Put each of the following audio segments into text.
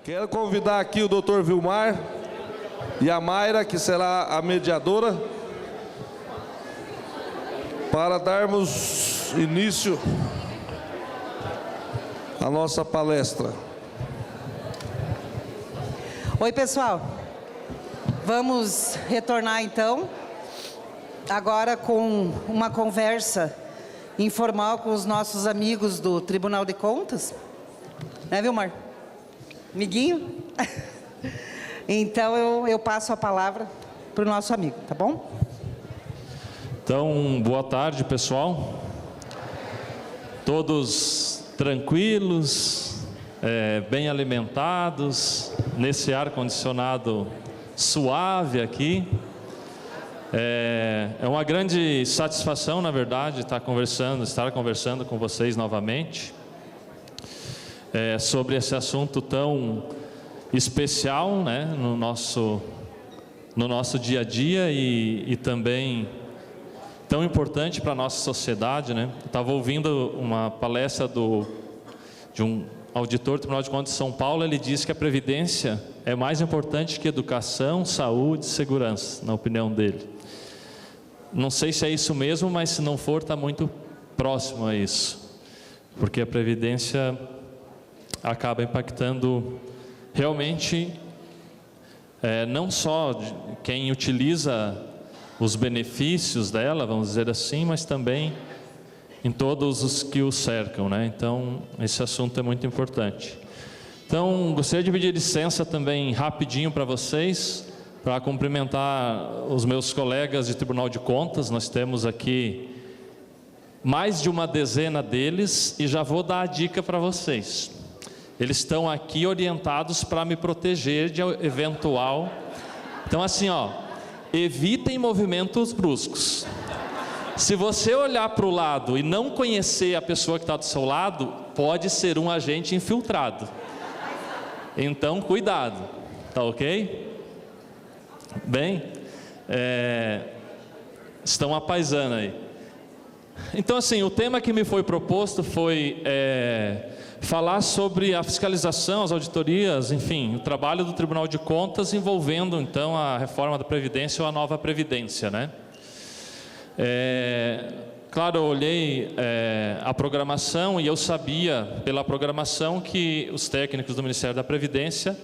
Quero convidar aqui o Dr. Vilmar e a Mayra, que será a mediadora, para darmos início à nossa palestra. Oi, pessoal. Vamos retornar então, agora com uma conversa informal com os nossos amigos do Tribunal de Contas. Né, Vilmar? Amiguinho? Então eu passo a palavra para o nosso amigo, tá bom? Então, boa tarde, pessoal. Todos tranquilos, bem alimentados, nesse ar-condicionado suave aqui. É uma grande satisfação, na verdade, estar conversando com vocês novamente sobre esse assunto tão especial, né, no nosso dia a dia e também tão importante para a nossa sociedade, né? Eu estava ouvindo uma palestra de um auditor do Tribunal de Contas de São Paulo. Ele disse que a Previdência é mais importante que educação, saúde e segurança, na opinião dele. Não sei se é isso mesmo, mas se não for, está muito próximo a isso, porque a Previdência acaba impactando realmente não só quem utiliza os benefícios dela, vamos dizer assim, mas também em todos os que o cercam, né? Então, esse assunto é muito importante. Então, gostaria de pedir licença também rapidinho para vocês, para cumprimentar os meus colegas de Tribunal de Contas. Nós temos aqui mais de uma dezena deles e já vou dar a dica para vocês. Eles estão aqui orientados para me proteger de eventual... Então, assim, ó, evitem movimentos bruscos. Se você olhar para o lado e não conhecer a pessoa que está do seu lado, pode ser um agente infiltrado. Então, cuidado, tá ok? Bem, estão apaisando aí. Então, assim, o tema que me foi proposto foi falar sobre a fiscalização, as auditorias, enfim, o trabalho do Tribunal de Contas envolvendo, então, a reforma da Previdência ou a nova Previdência, né? Claro, eu olhei a programação e eu sabia, pela programação, que os técnicos do Ministério da Previdência,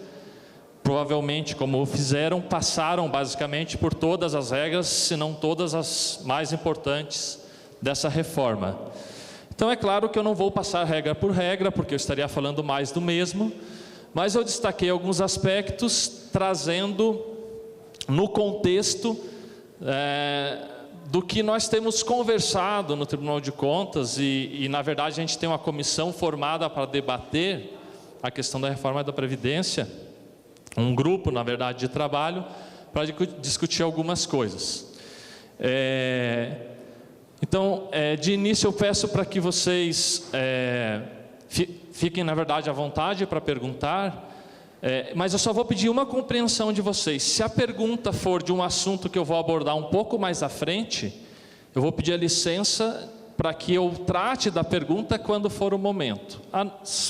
provavelmente, como fizeram, passaram basicamente por todas as regras, se não todas as mais importantes dessa reforma. Então, é claro que eu não vou passar regra por regra, porque eu estaria falando mais do mesmo, mas eu destaquei alguns aspectos, trazendo no contexto do que nós temos conversado no Tribunal de Contas, e na verdade a gente tem uma comissão formada para debater a questão da reforma da Previdência, um grupo, na verdade, de trabalho, para discutir algumas coisas. Então, de início eu peço para que vocês fiquem, na verdade, à vontade para perguntar, mas eu só vou pedir uma compreensão de vocês. Se a pergunta for de um assunto que eu vou abordar um pouco mais à frente, eu vou pedir a licença para que eu trate da pergunta quando for o momento.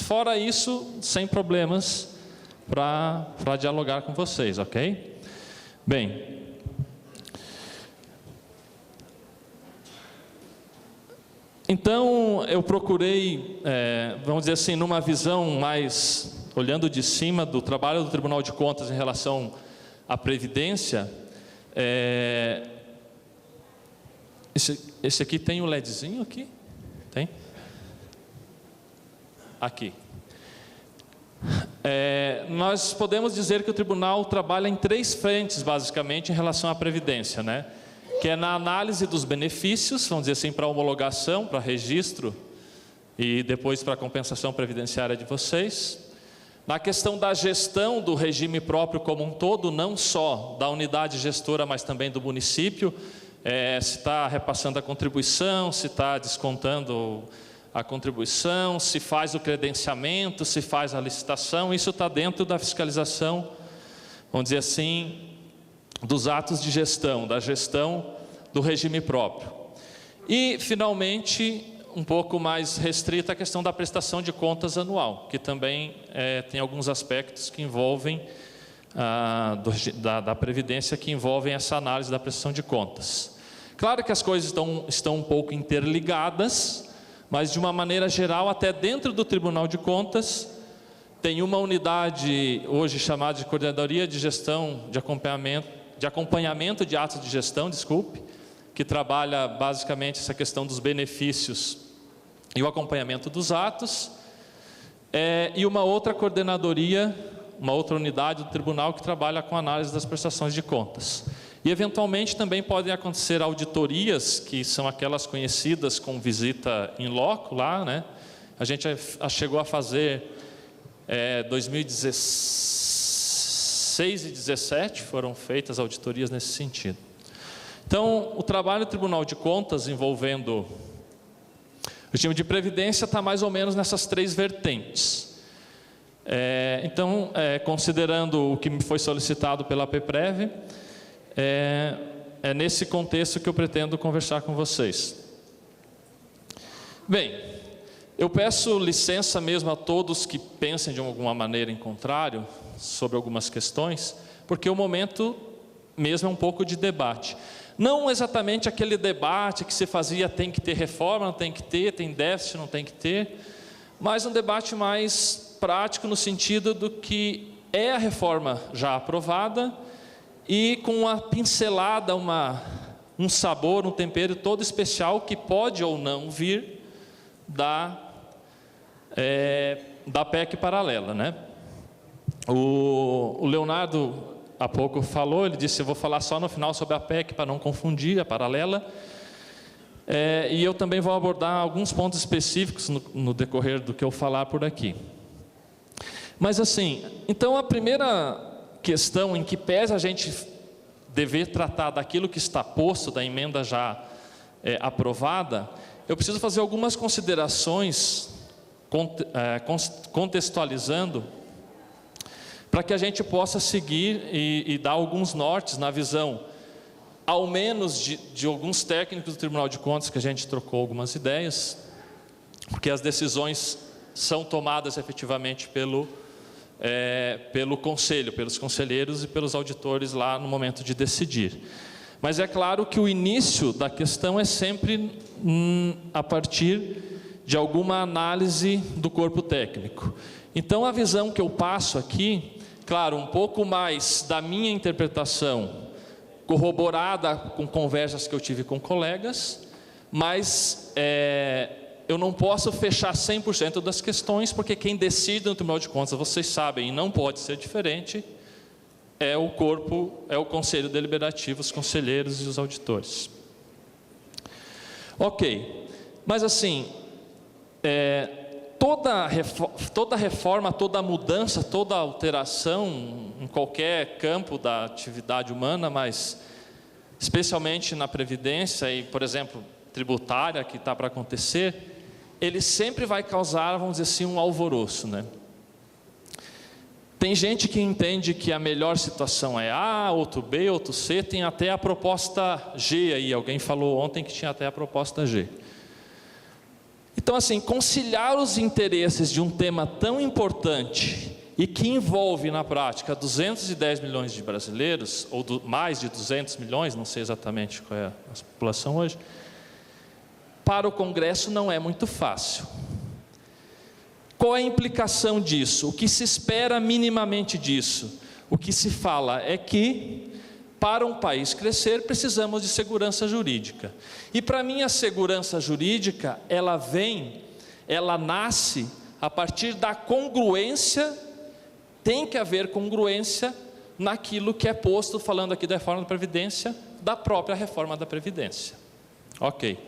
Fora isso, sem problemas, para dialogar com vocês, ok? Bem... Então, eu procurei, vamos dizer assim, numa visão mais, olhando de cima do trabalho do Tribunal de Contas em relação à Previdência. Esse aqui tem o LEDzinho aqui? Tem? Aqui. Nós podemos dizer que o Tribunal trabalha em 3 frentes, basicamente, em relação à Previdência, né? Que é na análise dos benefícios, vamos dizer assim, para homologação, para registro e depois para a compensação previdenciária de vocês. Na questão da gestão do regime próprio como um todo, não só da unidade gestora, mas também do município, se está repassando a contribuição, se está descontando a contribuição, se faz o credenciamento, se faz a licitação. Isso está dentro da fiscalização, vamos dizer assim, dos atos de gestão, da gestão do regime próprio. E, finalmente, um pouco mais restrita à questão da prestação de contas anual, que também tem alguns aspectos que envolvem da Previdência, que envolvem essa análise da prestação de contas. Claro que as coisas estão um pouco interligadas, mas de uma maneira geral, até dentro do Tribunal de Contas, tem uma unidade hoje chamada de Coordenadoria de Gestão, de acompanhamento de atos de gestão, que trabalha basicamente essa questão dos benefícios e o acompanhamento dos atos, e uma outra coordenadoria, uma outra unidade do tribunal que trabalha com análise das prestações de contas. E eventualmente também podem acontecer auditorias, que são aquelas conhecidas com visita in loco lá, né? A gente chegou a fazer 2016 e 2017, foram feitas auditorias nesse sentido. Então, o trabalho do Tribunal de Contas envolvendo o regime de previdência está mais ou menos nessas três vertentes. Então, considerando o que me foi solicitado pela PEPREV, é nesse contexto que eu pretendo conversar com vocês. Bem, eu peço licença mesmo a todos que pensem de alguma maneira em contrário sobre algumas questões, porque o momento mesmo é um pouco de debate. Não exatamente aquele debate que se fazia tem que ter reforma, não tem que ter, tem déficit, não tem que ter, mas um debate mais prático no sentido do que é a reforma já aprovada e com uma pincelada, um sabor, um tempero todo especial que pode ou não vir da PEC paralela, né? O Leonardo há pouco falou, ele disse, eu vou falar só no final sobre a PEC para não confundir a paralela, e eu também vou abordar alguns pontos específicos no decorrer do que eu falar por aqui. Mas assim, então a primeira questão em que pese a gente dever tratar daquilo que está posto, da emenda já aprovada, eu preciso fazer algumas considerações contextualizando, para que a gente possa seguir e dar alguns nortes na visão, ao menos de alguns técnicos do Tribunal de Contas, que a gente trocou algumas ideias, porque as decisões são tomadas efetivamente pelo conselho, pelos conselheiros e pelos auditores lá no momento de decidir. Mas é claro que o início da questão é sempre a partir de alguma análise do corpo técnico. Então a visão que eu passo aqui, claro, um pouco mais da minha interpretação, corroborada com conversas que eu tive com colegas, mas eu não posso fechar 100% das questões, porque quem decide no Tribunal de Contas, vocês sabem, e não pode ser diferente, é o Conselho Deliberativo, os conselheiros e os auditores. Ok, mas assim, toda reforma, toda mudança, toda alteração em qualquer campo da atividade humana, mas especialmente na Previdência e, por exemplo, tributária, que está para acontecer, ele sempre vai causar, vamos dizer assim, um alvoroço, né? Tem gente que entende que a melhor situação é A, outro B, outro C, tem até a proposta G aí, alguém falou ontem que tinha até a proposta G. Então, assim, conciliar os interesses de um tema tão importante e que envolve, na prática, 210 milhões de brasileiros, ou mais de 200 milhões, não sei exatamente qual é a população hoje, para o Congresso não é muito fácil. Qual é a implicação disso? O que se espera minimamente disso? O que se fala é que, para um país crescer, precisamos de segurança jurídica. E para mim a segurança jurídica, ela nasce a partir da congruência, tem que haver congruência naquilo que é posto, falando aqui da reforma da Previdência, da própria reforma da Previdência. Ok.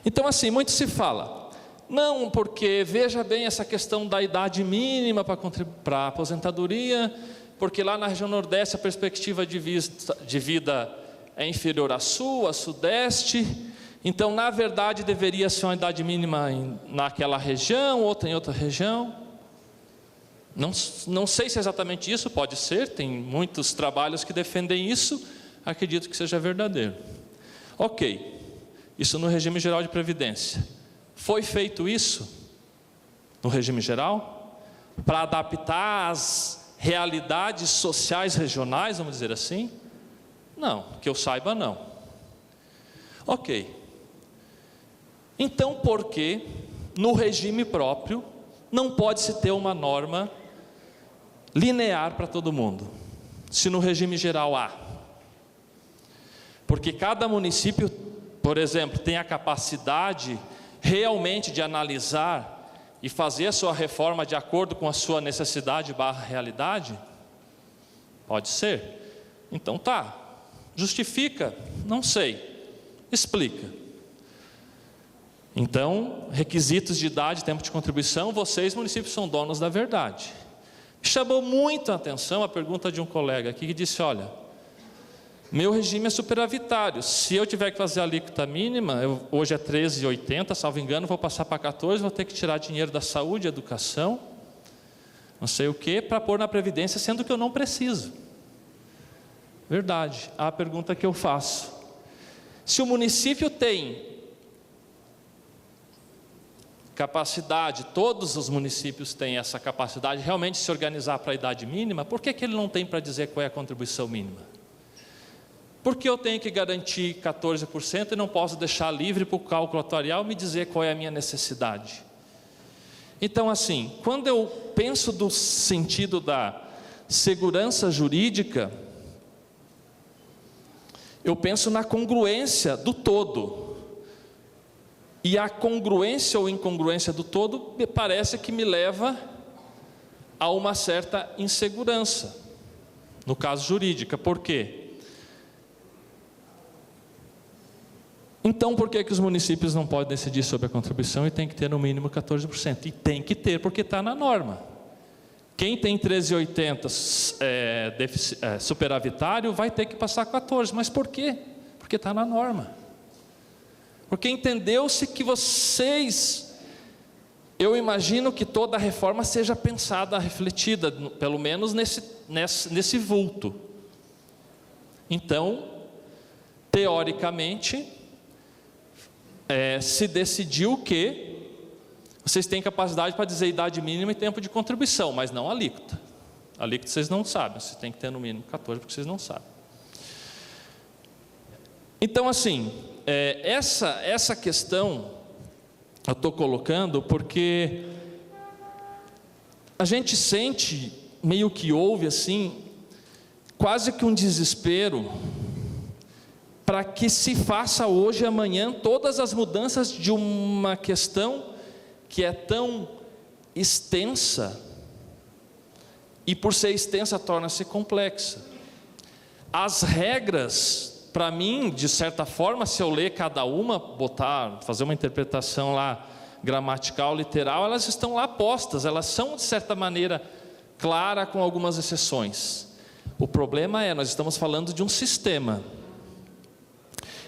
Então assim, muito se fala, não, porque veja bem essa questão da idade mínima para a aposentadoria, porque lá na região Nordeste a perspectiva de vida é inferior à Sul, à Sudeste, então na verdade deveria ser uma idade mínima naquela região, outra em outra região. Não sei se é exatamente isso, pode ser, tem muitos trabalhos que defendem isso, acredito que seja verdadeiro. Ok, Isso no regime geral de previdência. Foi feito isso no regime geral para adaptar as realidades sociais regionais, vamos dizer assim? Não, que eu saiba não. Ok. Então, por que no regime próprio não pode-se ter uma norma linear para todo mundo, se no regime geral há? Porque cada município, por exemplo, tem a capacidade realmente de analisar e fazer a sua reforma de acordo com a sua necessidade / realidade? Pode ser. Então tá. Justifica? Não sei. Explica. Então, requisitos de idade, tempo de contribuição, vocês, municípios, são donos da verdade. Me chamou muito a atenção a pergunta de um colega aqui que disse: olha, meu regime é superavitário, se eu tiver que fazer a alíquota mínima, hoje é 13,80, salvo engano, vou passar para 14, vou ter que tirar dinheiro da saúde, educação, não sei o que, para pôr na previdência, sendo que eu não preciso. Verdade. A pergunta que eu faço: se o município tem capacidade, todos os municípios têm essa capacidade realmente de se organizar para a idade mínima, por que ele não tem para dizer qual é a contribuição mínima? Por que eu tenho que garantir 14% e não posso deixar livre para o cálculo atuarial me dizer qual é a minha necessidade? Então, assim, quando eu penso do sentido da segurança jurídica, eu penso na congruência do todo. E a congruência ou incongruência do todo me parece que me leva a uma certa insegurança, no caso jurídica. Por quê? Então, por que os municípios não podem decidir sobre a contribuição e tem que ter no mínimo 14%? E tem que ter, porque está na norma. Quem tem 13,80 superavitário vai ter que passar 14%. Mas por quê? Porque está na norma. Porque entendeu-se que vocês... Eu imagino que toda a reforma seja pensada, refletida, pelo menos nesse vulto. Então, teoricamente... se decidiu que vocês têm capacidade para dizer idade mínima e tempo de contribuição, mas não alíquota. Alíquota vocês não sabem, vocês têm que ter no mínimo 14, porque vocês não sabem. Então, assim, essa questão eu estou colocando porque a gente sente, meio que ouve assim, quase que um desespero para que se faça hoje e amanhã todas as mudanças de uma questão que é tão extensa, e por ser extensa torna-se complexa. As regras, para mim, de certa forma, se eu ler cada uma, fazer uma interpretação lá gramatical, literal, elas estão lá postas, elas são de certa maneira clara, com algumas exceções. O problema é, nós estamos falando de um sistema.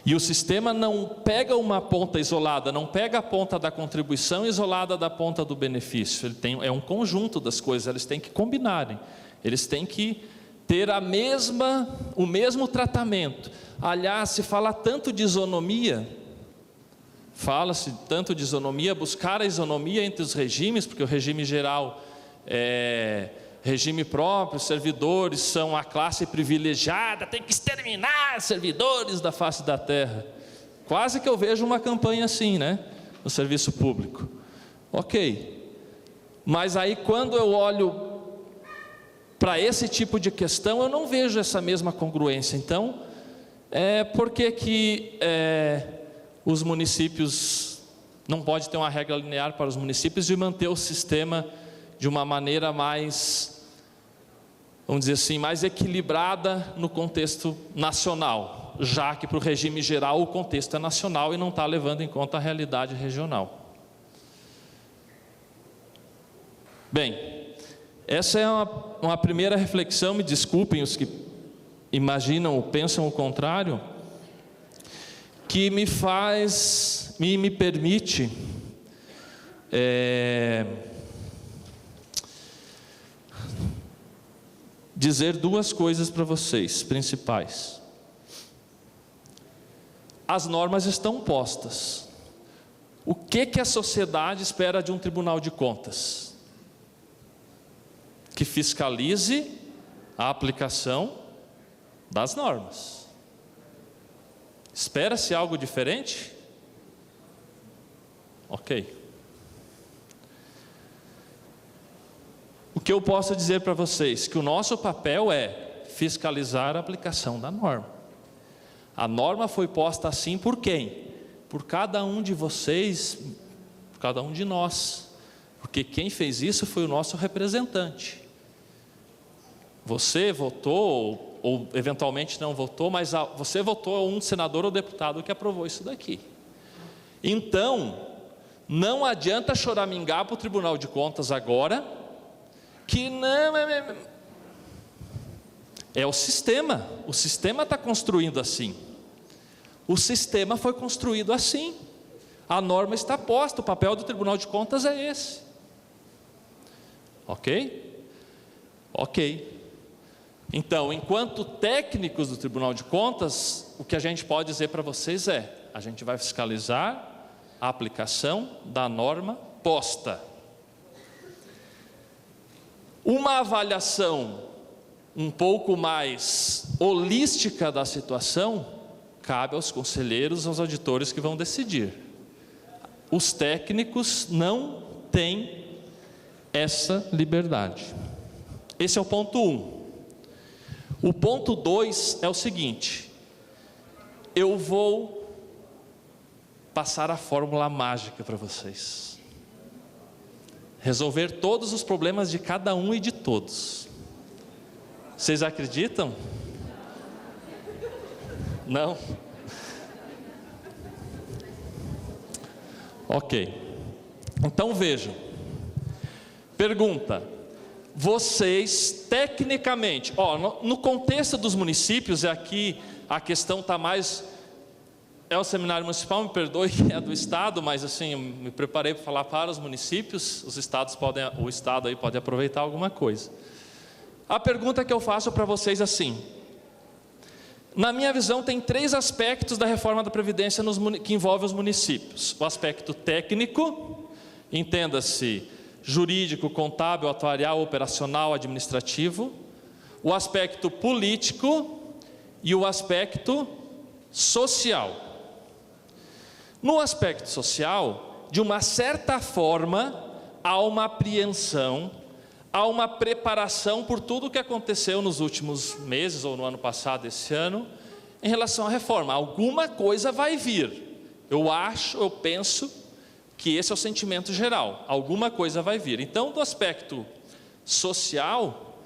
E o sistema não pega uma ponta isolada, não pega a ponta da contribuição isolada da ponta do benefício. É um conjunto das coisas, eles têm que combinarem. Eles têm que ter o mesmo tratamento. Aliás, se fala tanto de isonomia, buscar a isonomia entre os regimes, porque o regime geral é regime próprio, servidores são a classe privilegiada, tem que exterminar servidores da face da terra. Quase que eu vejo uma campanha assim, né? No serviço público. Ok. Mas aí quando eu olho para esse tipo de questão, eu não vejo essa mesma congruência. Então, por que os municípios não pode ter uma regra linear para os municípios e manter o sistema de uma maneira mais, vamos dizer assim, mais equilibrada no contexto nacional, já que para o regime geral o contexto é nacional e não está levando em conta a realidade regional. Bem, essa é uma primeira reflexão, me desculpem os que imaginam ou pensam o contrário, que me permite dizer duas coisas para vocês, principais. as normas estão postas. O que a sociedade espera de um tribunal de contas? Que fiscalize a aplicação das normas. Espera-se algo diferente? Ok. O que eu posso dizer para vocês? Que o nosso papel é fiscalizar a aplicação da norma. A norma foi posta assim por quem? Por cada um de vocês, por cada um de nós. Porque quem fez isso foi o nosso representante. Você votou, ou eventualmente não votou, mas você votou um senador ou deputado que aprovou isso daqui. Então, não adianta choramingar para o Tribunal de Contas agora, que não é o sistema está construindo assim. O sistema foi construído assim. A norma está posta, o papel do Tribunal de Contas é esse. Ok? Ok. Então, enquanto técnicos do Tribunal de Contas, o que a gente pode dizer para vocês é: a gente vai fiscalizar a aplicação da norma posta. Uma avaliação um pouco mais holística da situação cabe aos conselheiros, aos auditores que vão decidir. Os técnicos não têm essa liberdade. Esse é o ponto 1. O ponto 2 é o seguinte: eu vou passar a fórmula mágica para vocês. Resolver todos os problemas de cada um e de todos. Vocês acreditam? Não? Ok. Então vejam. Pergunta: vocês tecnicamente, no contexto dos municípios, aqui a questão está mais, é o seminário municipal, me perdoe que é do estado, mas assim, eu me preparei para falar para os municípios, os estados podem, o estado aí pode aproveitar alguma coisa. A pergunta que eu faço para vocês é assim: na minha visão tem 3 aspectos da reforma da Previdência que envolve os municípios. O aspecto técnico, entenda-se, jurídico, contábil, atuarial, operacional, administrativo. O aspecto político e o aspecto social. No aspecto social, de uma certa forma, há uma apreensão, há uma preparação por tudo o que aconteceu nos últimos meses, ou no ano passado, esse ano, em relação à reforma. Alguma coisa vai vir. Eu penso que esse é o sentimento geral. Alguma coisa vai vir. Então, do aspecto social,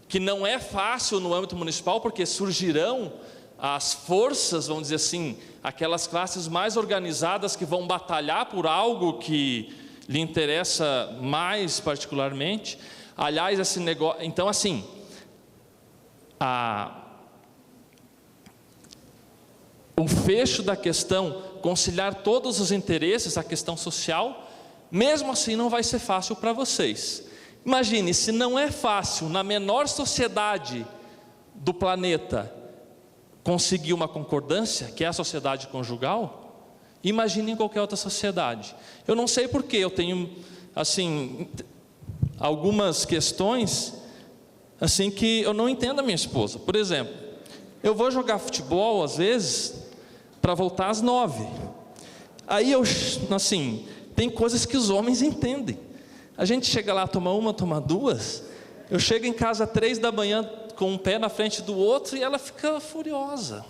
que não é fácil no âmbito municipal, porque surgirão as forças, vamos dizer assim, aquelas classes mais organizadas que vão batalhar por algo que lhe interessa mais particularmente. Aliás, esse negócio, então assim, o fecho da questão, conciliar todos os interesses, a questão social, mesmo assim não vai ser fácil para vocês. Imagine, se não é fácil na menor sociedade do planeta conseguir uma concordância, que é a sociedade conjugal, imagine em qualquer outra sociedade. Eu não sei porquê, eu tenho assim algumas questões assim que eu não entendo a minha esposa. Por exemplo, eu vou jogar futebol às vezes para voltar às 9. Aí assim, tem coisas que os homens entendem. A gente chega lá, toma uma, toma duas. Eu chego em casa às 3 da manhã com um pé na frente do outro e ela fica furiosa.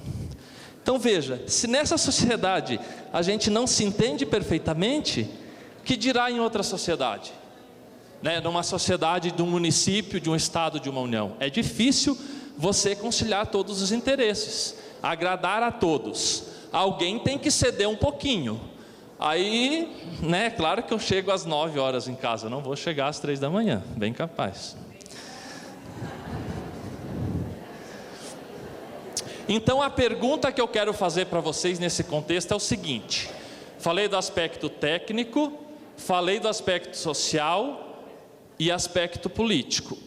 Então veja, se nessa sociedade a gente não se entende perfeitamente, que dirá em outra sociedade? Numa sociedade de um município, de um estado, de uma união. É difícil você conciliar todos os interesses, agradar a todos. Alguém tem que ceder um pouquinho. Aí, claro que eu chego às 9 horas em casa, não vou chegar às 3 da manhã, bem capaz. Então a pergunta que eu quero fazer para vocês nesse contexto é o seguinte: falei do aspecto técnico, falei do aspecto social e aspecto político.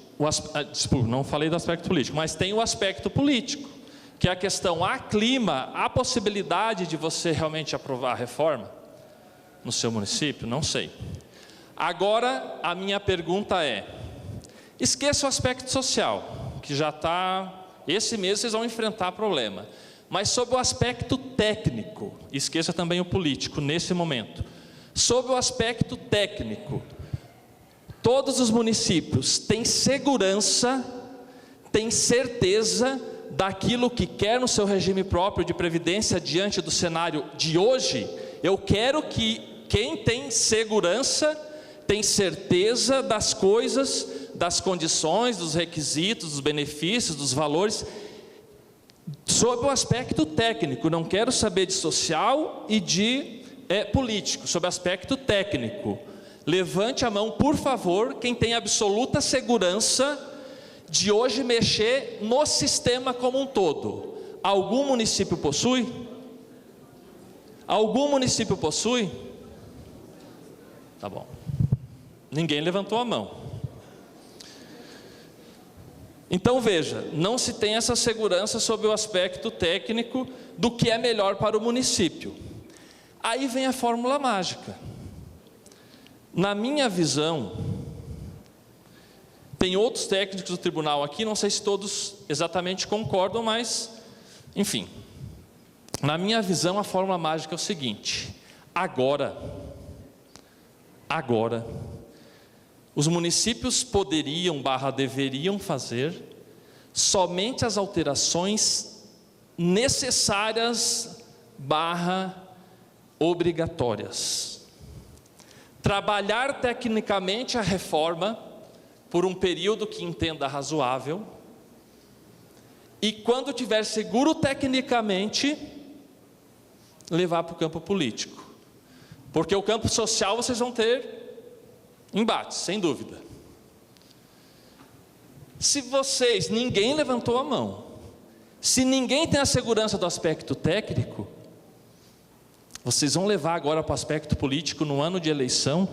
Desculpa, não falei do aspecto político, mas tem o aspecto político, que a questão há clima, há possibilidade de você realmente aprovar a reforma no seu município? Não sei. Agora, a minha pergunta é, esqueça o aspecto social, que já está, esse mês vocês vão enfrentar problema. Mas sobre o aspecto técnico, esqueça também o político nesse momento. Sobre o aspecto técnico, todos os municípios têm segurança, têm certeza daquilo que quer no seu regime próprio de previdência diante do cenário de hoje? Eu quero que quem tem segurança, tem certeza das coisas, das condições, dos requisitos, dos benefícios, dos valores, sob o aspecto técnico. Não quero saber de social e de político, sob o aspecto técnico. Levante a mão, por favor, quem tem absoluta segurança de hoje mexer no sistema como um todo. Algum município possui? Algum município possui? Tá bom. Ninguém levantou a mão. Então veja, não se tem essa segurança sobre o aspecto técnico do que é melhor para o município. Aí vem a fórmula mágica. Na minha visão, tem outros técnicos do tribunal aqui, não sei se todos exatamente concordam, mas, enfim. Na minha visão, a fórmula mágica é o seguinte: agora, os municípios poderiam, deveriam fazer somente as alterações necessárias, obrigatórias. Trabalhar tecnicamente a reforma por um período que entenda razoável, e quando tiver seguro tecnicamente, levar para o campo político. Porque o campo social vocês vão ter embates, sem dúvida. Se ninguém levantou a mão, se ninguém tem a segurança do aspecto técnico, vocês vão levar agora para o aspecto político no ano de eleição,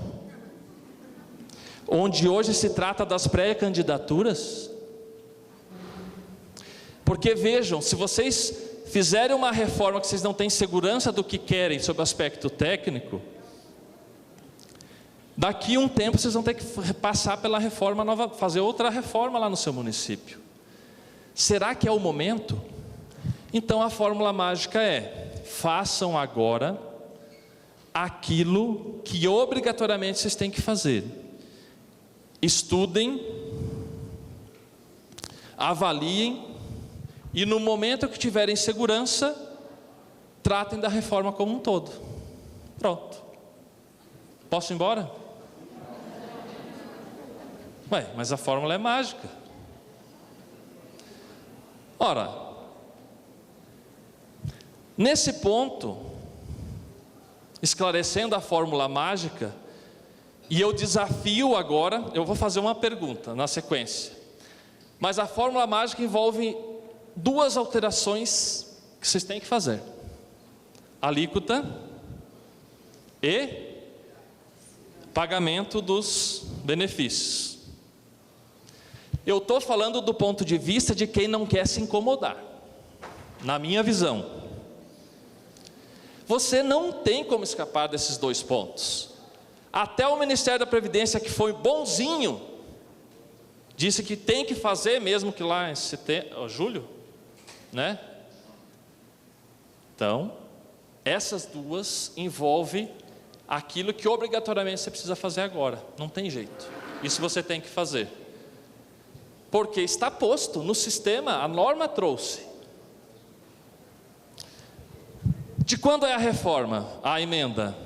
onde hoje se trata das pré-candidaturas? Porque vejam, se vocês fizerem uma reforma que vocês não têm segurança do que querem sobre o aspecto técnico, daqui a um tempo vocês vão ter que passar pela reforma nova, fazer outra reforma lá no seu município. Será que é o momento? Então a fórmula mágica é: façam agora aquilo que obrigatoriamente vocês têm que fazer. Estudem, avaliem, e no momento que tiverem segurança, tratem da reforma como um todo. Pronto. Posso ir embora? Mas a fórmula é mágica. Ora, nesse ponto, esclarecendo a fórmula mágica, e eu desafio agora, eu vou fazer uma pergunta na sequência, mas a fórmula mágica envolve duas alterações que vocês têm que fazer: alíquota e pagamento dos benefícios. Eu estou falando do ponto de vista de quem não quer se incomodar. Na minha visão, você não tem como escapar desses dois pontos. Até o Ministério da Previdência, que foi bonzinho, disse que tem que fazer, mesmo que lá em julho, né? Então, essas duas envolvem aquilo que obrigatoriamente você precisa fazer agora. Não tem jeito. Isso você tem que fazer. Porque está posto no sistema, a norma trouxe. De quando é a reforma? A emenda?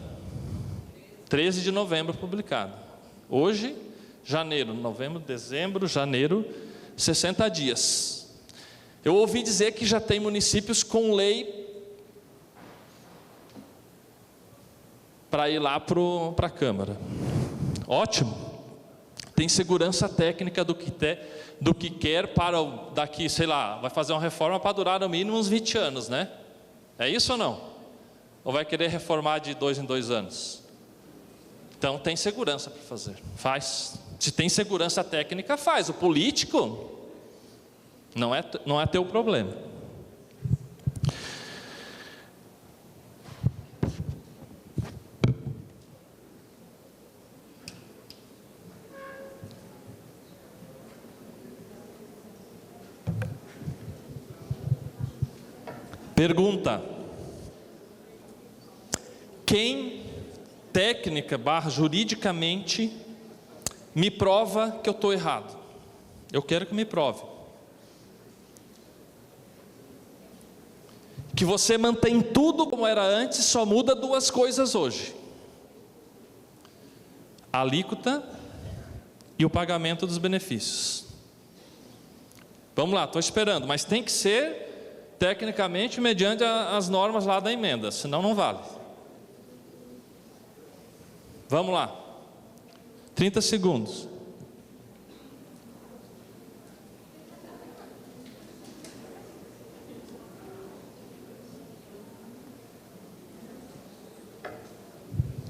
13 de novembro publicada. Hoje, janeiro, novembro, dezembro, janeiro, 60 dias. Eu ouvi dizer que já tem municípios com lei para ir lá para a Câmara. Ótimo. Tem segurança técnica do que quer para daqui, sei lá, vai fazer uma reforma para durar no mínimo uns 20 anos, né? É isso ou não? Ou vai querer reformar de 2 em 2 anos? Então tem segurança para fazer, faz. Se tem segurança técnica, faz. O político não é teu problema. Pergunta: quem, técnica / juridicamente, me prova que eu estou errado? Eu quero que me prove. Que você mantém tudo como era antes, só muda duas coisas hoje: a alíquota e o pagamento dos benefícios. Vamos lá, estou esperando, mas tem que ser tecnicamente mediante as normas lá da emenda, senão não vale. Vamos lá, 30 segundos.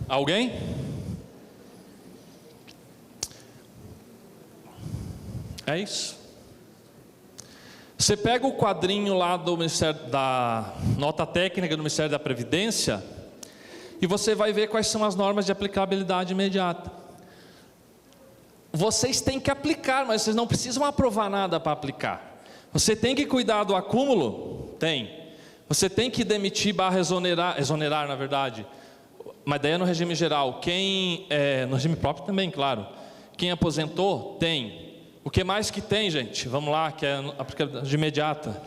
Alguém? É isso. Você pega o quadrinho lá do Ministério da nota técnica do Ministério da Previdência e você vai ver quais são as normas de aplicabilidade imediata. Vocês têm que aplicar, mas vocês não precisam aprovar nada para aplicar. Você tem que cuidar do acúmulo? Tem. Você tem que demitir / exonerar na verdade, mas daí é no regime geral. No regime próprio também, claro. Quem aposentou? Tem. O que mais que tem, gente? Vamos lá, que é aplicabilidade imediata.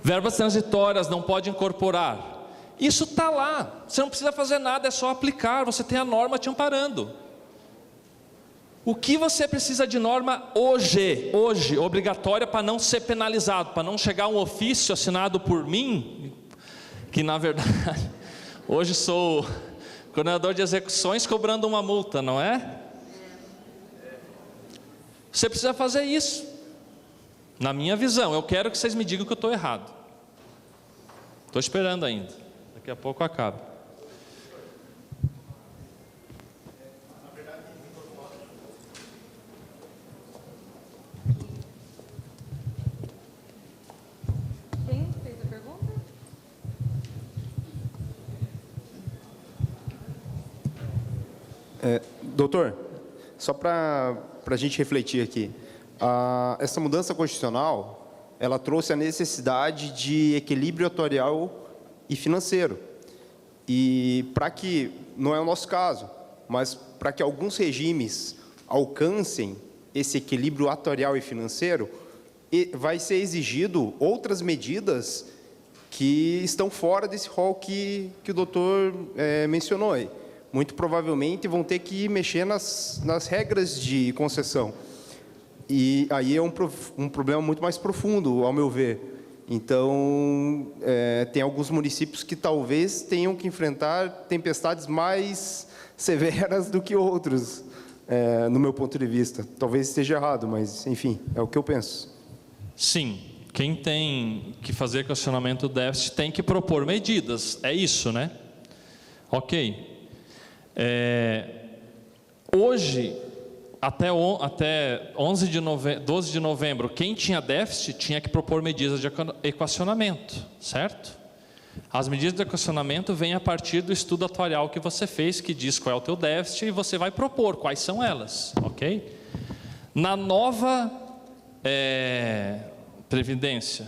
Verbas transitórias não pode incorporar. Isso está lá. Você não precisa fazer nada, é só aplicar. Você tem a norma te amparando. O que você precisa de norma hoje, obrigatória, para não ser penalizado, para não chegar um ofício assinado por mim, que na verdade hoje sou coordenador de execuções cobrando uma multa, não é? Você precisa fazer isso. Na minha visão, eu quero que vocês me digam que eu estou errado. Estou esperando ainda. Daqui a pouco acaba. Quem fez a pergunta? Doutor, só para a gente refletir aqui, essa mudança constitucional, ela trouxe a necessidade de equilíbrio atuarial e financeiro. E para que, não é o nosso caso, mas para que alguns regimes alcancem esse equilíbrio atuarial e financeiro, vai ser exigido outras medidas que estão fora desse rol que o doutor mencionou aí. Muito provavelmente vão ter que mexer nas regras de concessão. E aí é um problema muito mais profundo, ao meu ver. Então, tem alguns municípios que talvez tenham que enfrentar tempestades mais severas do que outros, no meu ponto de vista. Talvez esteja errado, mas, enfim, é o que eu penso. Sim, quem tem que fazer questionamento do déficit tem que propor medidas, é isso, né? Ok. Hoje, até 12 de novembro, quem tinha déficit tinha que propor medidas de equacionamento, certo? As medidas de equacionamento vêm a partir do estudo atuarial que você fez, que diz qual é o teu déficit, e você vai propor quais são elas, ok? Na nova Previdência,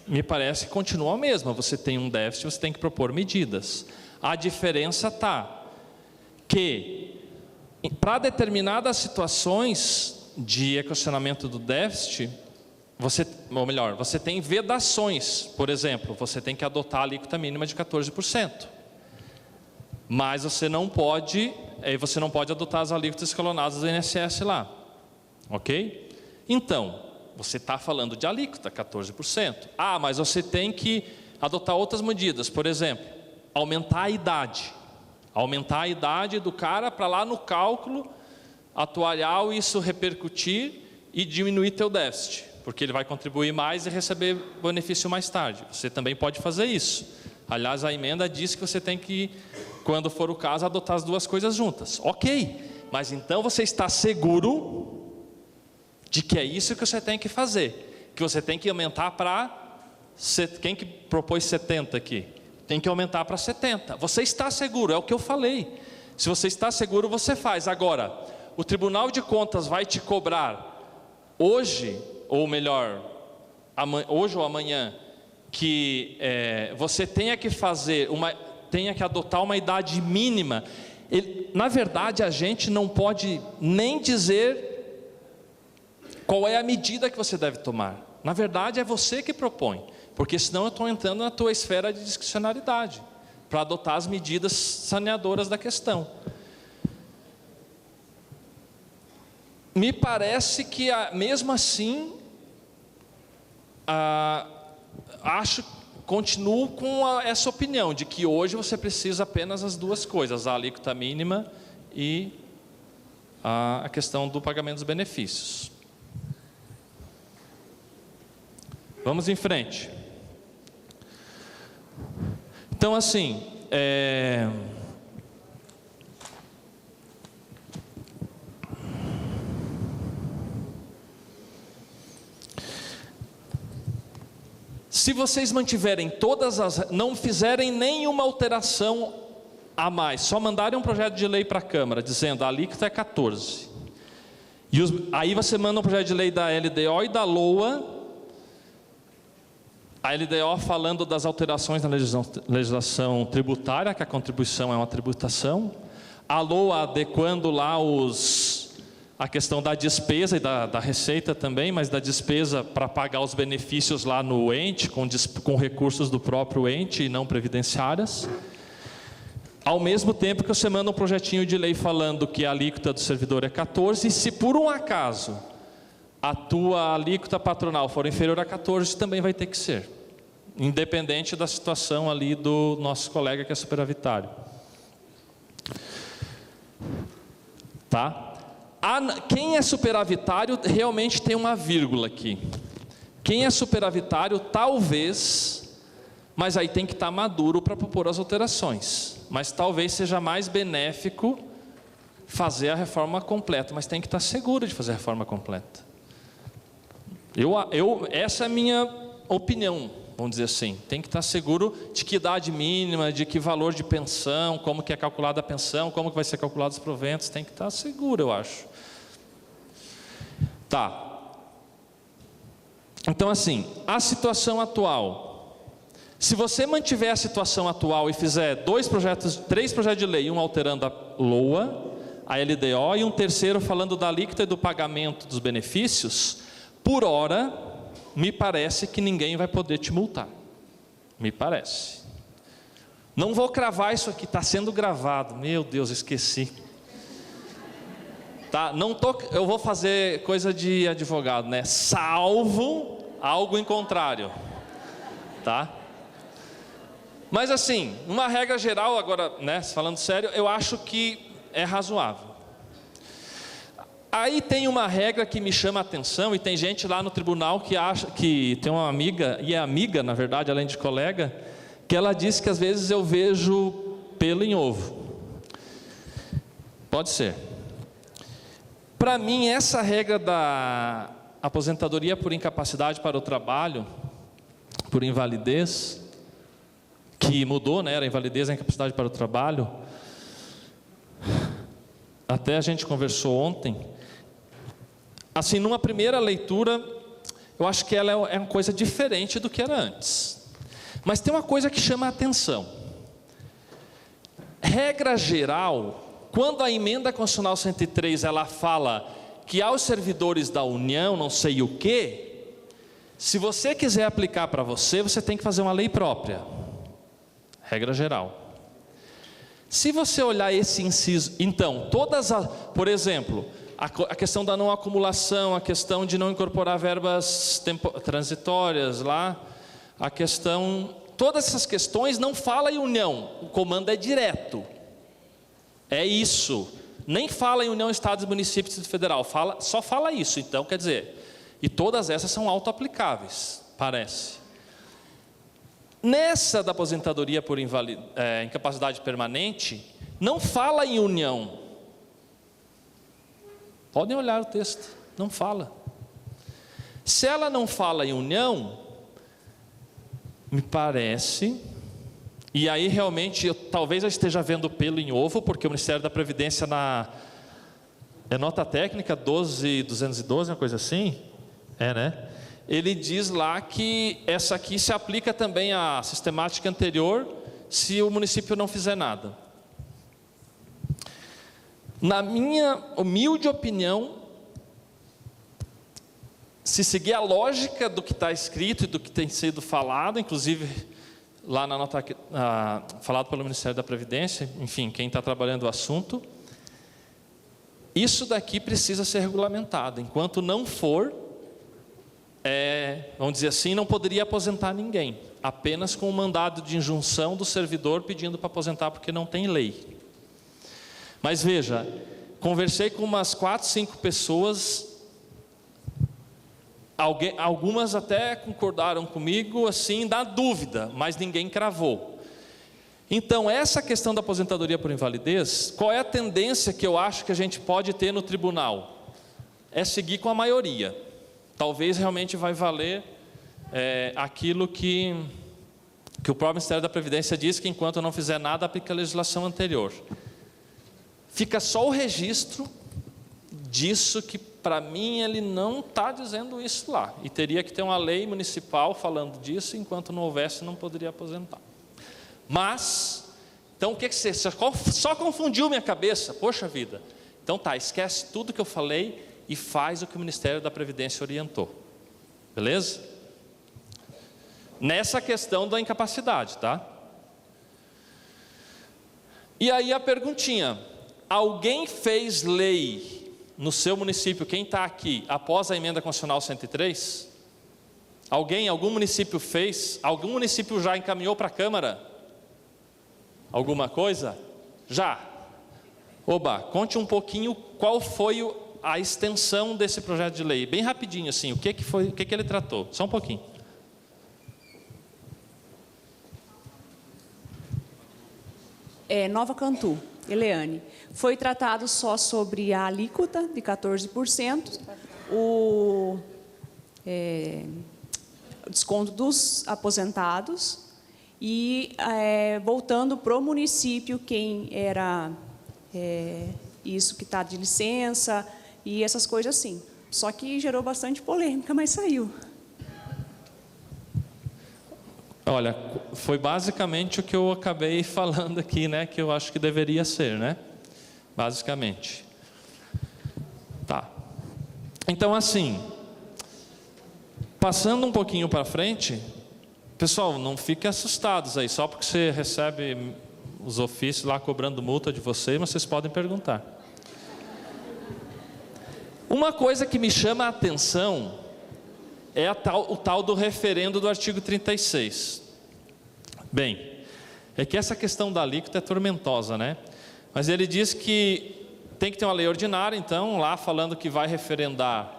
me parece que continua a mesma. Você tem um déficit, você tem que propor medidas. A diferença está que, para determinadas situações de equacionamento do déficit, você tem vedações. Por exemplo, você tem que adotar a alíquota mínima de 14%. Mas você não pode adotar as alíquotas escalonadas do INSS lá. Ok? Então, você está falando de alíquota, 14%. Mas você tem que adotar outras medidas. Por exemplo, aumentar a idade. Aumentar a idade do cara para lá no cálculo atuarial isso repercutir e diminuir teu déficit, porque ele vai contribuir mais e receber benefício mais tarde. Você também pode fazer isso. Aliás, a emenda diz que você tem que, quando for o caso, adotar as duas coisas juntas. Ok, mas então você está seguro de que é isso que você tem que fazer, que você tem que aumentar para... Quem que propôs 70 aqui? Tem que aumentar para 70. Você está seguro, é o que eu falei. Se você está seguro, você faz. Agora, o Tribunal de Contas vai te cobrar hoje, ou melhor, hoje ou amanhã, que você tenha que adotar uma idade mínima, na verdade a gente não pode nem dizer qual é a medida que você deve tomar. Na verdade é você que propõe, porque senão eu estou entrando na tua esfera de discricionariedade, para adotar as medidas saneadoras da questão. Me parece que mesmo assim, continuo com essa opinião, de que hoje você precisa apenas as duas coisas, a alíquota mínima e a questão do pagamento dos benefícios. Vamos em frente. Então, assim, se vocês mantiverem não fizerem nenhuma alteração a mais, só mandarem um projeto de lei para a Câmara, dizendo a alíquota é 14, aí você manda um projeto de lei da LDO e da LOA, a LDO falando das alterações na legislação tributária, que a contribuição é uma tributação, a LOA adequando lá a questão da despesa e da receita também, mas da despesa para pagar os benefícios lá no ente, com recursos do próprio ente e não previdenciárias. Ao mesmo tempo que você manda um projetinho de lei falando que a alíquota do servidor é 14, e se por um acaso a tua alíquota patronal for inferior a 14, também vai ter que ser, independente da situação ali do nosso colega que é superavitário. Tá? Quem é superavitário realmente tem uma vírgula aqui. Quem é superavitário talvez, mas aí tem que estar maduro para propor as alterações, mas talvez seja mais benéfico fazer a reforma completa, mas tem que estar seguro de fazer a reforma completa. Essa é a minha opinião, vamos dizer assim. Tem que estar seguro de que idade mínima, de que valor de pensão, como que é calculada a pensão, como que vai ser calculados os proventos, tem que estar seguro, eu acho. Tá. Então, assim, a situação atual. Se você mantiver a situação atual e fizer 3 projetos de lei, um alterando a LOA, a LDO, e um terceiro falando da alíquota e do pagamento dos benefícios, por hora, me parece que ninguém vai poder te multar. Me parece. Não vou cravar isso aqui, está sendo gravado. Meu Deus, esqueci. Tá, eu vou fazer coisa de advogado, né? Salvo algo em contrário. Tá? Mas assim, uma regra geral, agora, né, falando sério, eu acho que é razoável. Aí tem uma regra que me chama a atenção, e tem gente lá no tribunal que acha, que tem uma amiga, e é amiga, na verdade, além de colega, que ela disse que às vezes eu vejo pelo em ovo. Pode ser. Para mim, essa regra da aposentadoria por incapacidade para o trabalho, por invalidez, que mudou, né? Era invalidez e incapacidade para o trabalho. Até a gente conversou ontem. Assim, numa primeira leitura, eu acho que ela é uma coisa diferente do que era antes. Mas tem uma coisa que chama a atenção. Regra geral, quando a emenda constitucional 103, ela fala que aos servidores da União, não sei o quê, se você quiser aplicar para você, você tem que fazer uma lei própria. Regra geral. Se você olhar esse inciso, então, por exemplo, a questão da não acumulação, a questão de não incorporar verbas transitórias lá, a questão, todas essas questões não fala em união, o comando é direto. É isso. Nem fala em união, estados, municípios e Distrito Federal, só fala isso. Então, quer dizer, e todas essas são auto-aplicáveis, parece. Nessa da aposentadoria por incapacidade permanente, não fala em união. Podem olhar o texto, não fala. Se ela não fala em união, me parece, e aí realmente talvez eu esteja vendo pelo em ovo, porque o Ministério da Previdência é nota técnica 12.212, uma coisa assim? É, né? Ele diz lá que essa aqui se aplica também à sistemática anterior, se o município não fizer nada. Na minha humilde opinião, se seguir a lógica do que está escrito e do que tem sido falado, inclusive lá na nota falado pelo Ministério da Previdência, enfim, quem está trabalhando o assunto, isso daqui precisa ser regulamentado. Enquanto não for, vamos dizer assim, não poderia aposentar ninguém, apenas com um mandado de injunção do servidor pedindo para aposentar porque não tem lei. Mas veja, conversei com umas 4, 5 pessoas, algumas até concordaram comigo, assim, da dúvida, mas ninguém cravou. Então, essa questão da aposentadoria por invalidez, qual é a tendência que eu acho que a gente pode ter no tribunal? É seguir com a maioria. Talvez realmente vai valer aquilo que o próprio Ministério da Previdência diz, que enquanto não fizer nada, aplica a legislação anterior. Fica só o registro disso que, para mim, ele não está dizendo isso lá. E teria que ter uma lei municipal falando disso, enquanto não houvesse, não poderia aposentar. Mas, então o que você... Só confundiu minha cabeça, poxa vida. Então tá, esquece tudo que eu falei e faz o que o Ministério da Previdência orientou. Beleza? Nessa questão da incapacidade, tá? E aí a perguntinha: alguém fez lei no seu município, quem está aqui, após a emenda constitucional 103? Algum município fez? Algum município já encaminhou para a Câmara? Alguma coisa? Já? Oba, conte um pouquinho qual foi a extensão desse projeto de lei, bem rapidinho assim, o que ele tratou, só um pouquinho. Nova Cantu, Eleane, foi tratado só sobre a alíquota de 14%, o desconto dos aposentados e voltando para o município quem era isso que está de licença e essas coisas assim. Só que gerou bastante polêmica, mas saiu. Olha, foi basicamente o que eu acabei falando aqui, né? Que eu acho que deveria ser, né? Basicamente. Tá. Então, assim, passando um pouquinho para frente, pessoal, não fiquem assustados aí, só porque você recebe os ofícios lá cobrando multa de vocês, mas vocês podem perguntar. Uma coisa que me chama a atenção é o tal do referendo do artigo 36. Bem, é que essa questão da alíquota é tormentosa, né? Mas ele diz que tem que ter uma lei ordinária, então, lá falando que vai referendar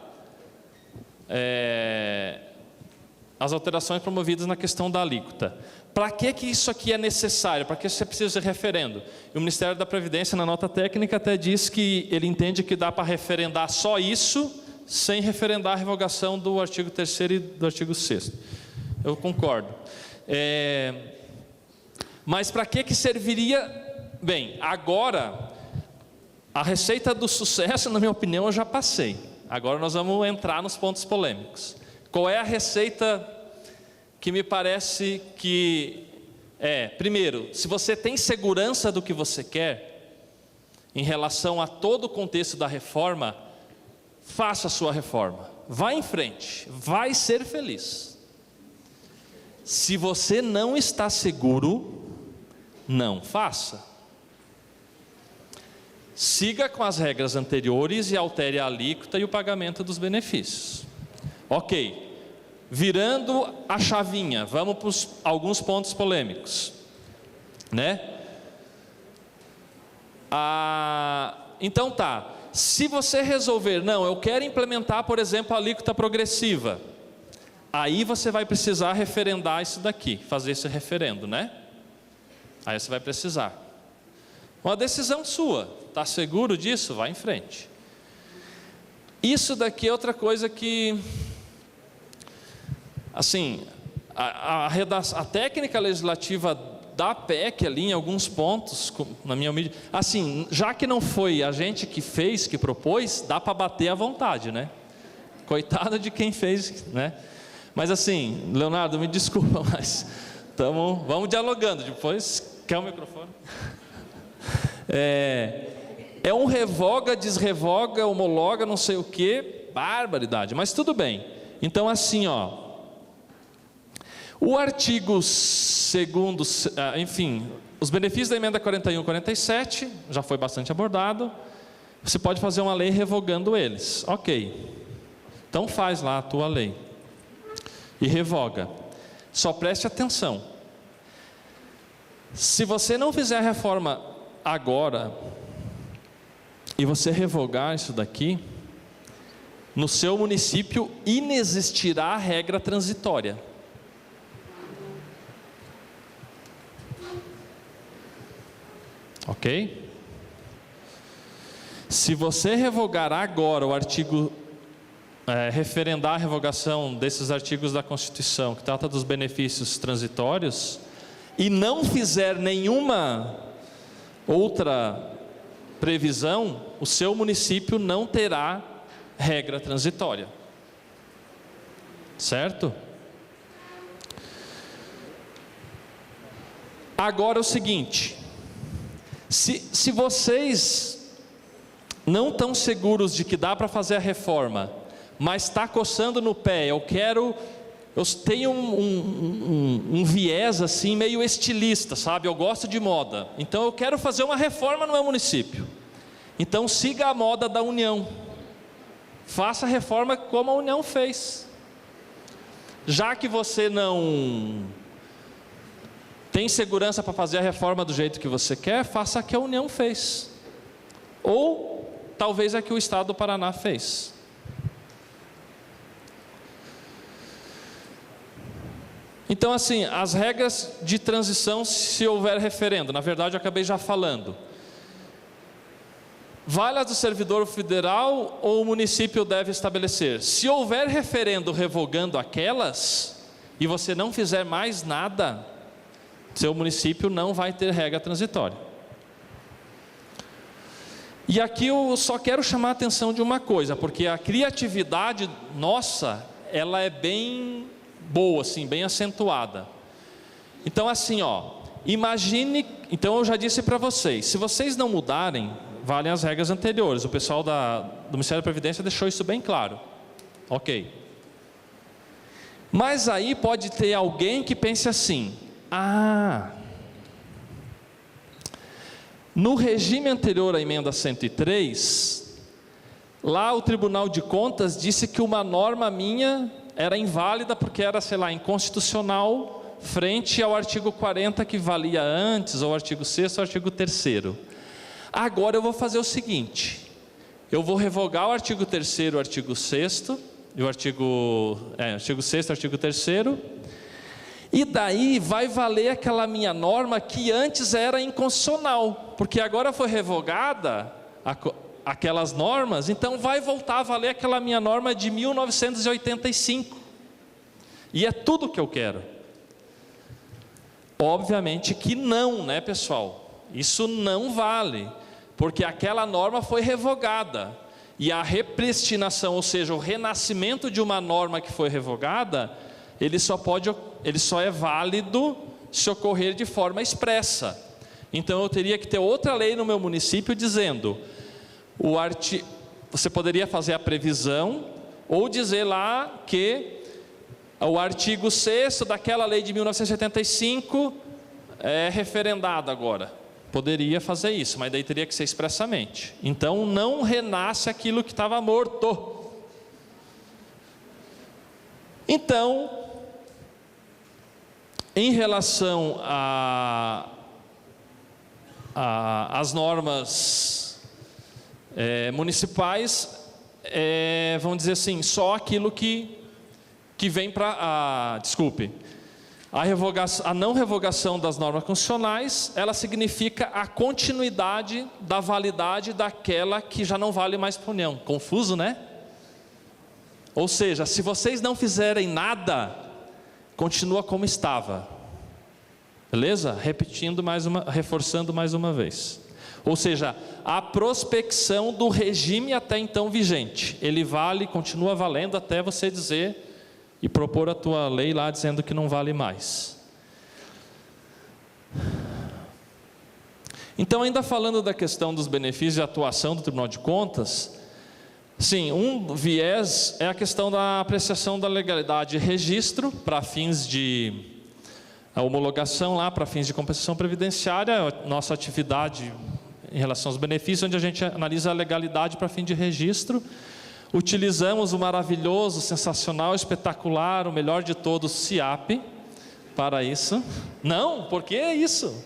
as alterações promovidas na questão da alíquota. Para que isso aqui é necessário? Para que você precisa de referendo? E o Ministério da Previdência, na nota técnica, até diz que ele entende que dá para referendar só isso, sem referendar a revogação do artigo 3º e do artigo 6º. Eu concordo. Mas para que serviria? Bem, agora, a receita do sucesso, na minha opinião, eu já passei. Agora nós vamos entrar nos pontos polêmicos. Qual é a receita que me parece que primeiro, se você tem segurança do que você quer, em relação a todo o contexto da reforma, faça a sua reforma, vá em frente, vai ser feliz. Se você não está seguro, não faça. Siga com as regras anteriores e altere a alíquota e o pagamento dos benefícios. Ok, virando a chavinha, vamos para alguns pontos polêmicos, né? Então tá, se você resolver, não, eu quero implementar, por exemplo, a alíquota progressiva, aí você vai precisar referendar isso daqui, fazer esse referendo, né? Aí você vai precisar. Uma decisão sua, está seguro disso? Vai em frente. Isso daqui é outra coisa que, assim, a técnica legislativa da PEC ali em alguns pontos, na minha humilde, assim, já que não foi a gente que fez, que propôs, dá para bater à vontade, né? Coitado de quem fez, né? Mas assim, Leonardo, me desculpa, mas vamos dialogando. Depois, quer o microfone? É um revoga, desrevoga, homologa, não sei o que, barbaridade, mas tudo bem. Então assim, ó, o artigo 2º, enfim, os benefícios da emenda 41 e 47, já foi bastante abordado, você pode fazer uma lei revogando eles, ok, então faz lá a tua lei, e revoga, só preste atenção, se você não fizer a reforma agora, e você revogar isso daqui, no seu município inexistirá a regra transitória. Ok? Se você revogar agora o artigo, referendar a revogação desses artigos da Constituição, que trata dos benefícios transitórios, e não fizer nenhuma outra previsão, o seu município não terá regra transitória. Certo? Agora é o seguinte, se vocês não estão seguros de que dá para fazer a reforma, mas está coçando no pé, eu tenho um viés assim meio estilista, sabe? Eu gosto de moda, então eu quero fazer uma reforma no meu município. Então siga a moda da União, faça a reforma como a União fez. Já que você não tem segurança para fazer a reforma do jeito que você quer, faça a que a União fez, ou talvez a que o Estado do Paraná fez. Então assim, as regras de transição, se houver referendo, na verdade eu acabei já falando, vale a do servidor federal ou o município deve estabelecer? Se houver referendo revogando aquelas, e você não fizer mais nada, seu município não vai ter regra transitória. E aqui eu só quero chamar a atenção de uma coisa, porque a criatividade nossa, ela é bem boa, assim, bem acentuada. Então assim, ó, imagine, então eu já disse para vocês, se vocês não mudarem, valem as regras anteriores. O pessoal do Ministério da Previdência deixou isso bem claro. Ok. Mas aí pode ter alguém que pense assim, no regime anterior à emenda 103, lá o Tribunal de Contas disse que uma norma minha era inválida porque era, sei lá, inconstitucional frente ao artigo 40 que valia antes, ou artigo 6º, ou artigo 3º. Agora eu vou fazer o seguinte, eu vou revogar o artigo 3º, o artigo 6º, e o artigo 6º, artigo 3º, e daí vai valer aquela minha norma que antes era inconstitucional, porque agora foi revogada aquelas normas, então vai voltar a valer aquela minha norma de 1985, e é tudo que eu quero. Obviamente que não, né, pessoal? Isso não vale, porque aquela norma foi revogada, e a repristinação, ou seja, o renascimento de uma norma que foi revogada, ele só é válido se ocorrer de forma expressa. Então eu teria que ter outra lei no meu município dizendo, você poderia fazer a previsão, ou dizer lá que o artigo 6º daquela lei de 1975 é referendado agora. Poderia fazer isso, mas daí teria que ser expressamente. Então não renasce aquilo que estava morto. Então, em relação às normas municipais, vamos dizer assim, só aquilo que vem para a não revogação das normas constitucionais, ela significa a continuidade da validade daquela que já não vale mais para a União. Confuso, né? Ou seja, se vocês não fizerem nada, continua como estava. Beleza? Reforçando mais uma vez. Ou seja, a prospecção do regime até então vigente. Ele continua valendo até você dizer e propor a tua lei lá dizendo que não vale mais. Então, ainda falando da questão dos benefícios e atuação do Tribunal de Contas, sim, um viés é a questão da apreciação da legalidade de registro para fins de homologação lá, para fins de compensação previdenciária, nossa atividade em relação aos benefícios, onde a gente analisa a legalidade para fim de registro. Utilizamos o maravilhoso, sensacional, espetacular, o melhor de todos, SIAP, para isso. Não, por que isso?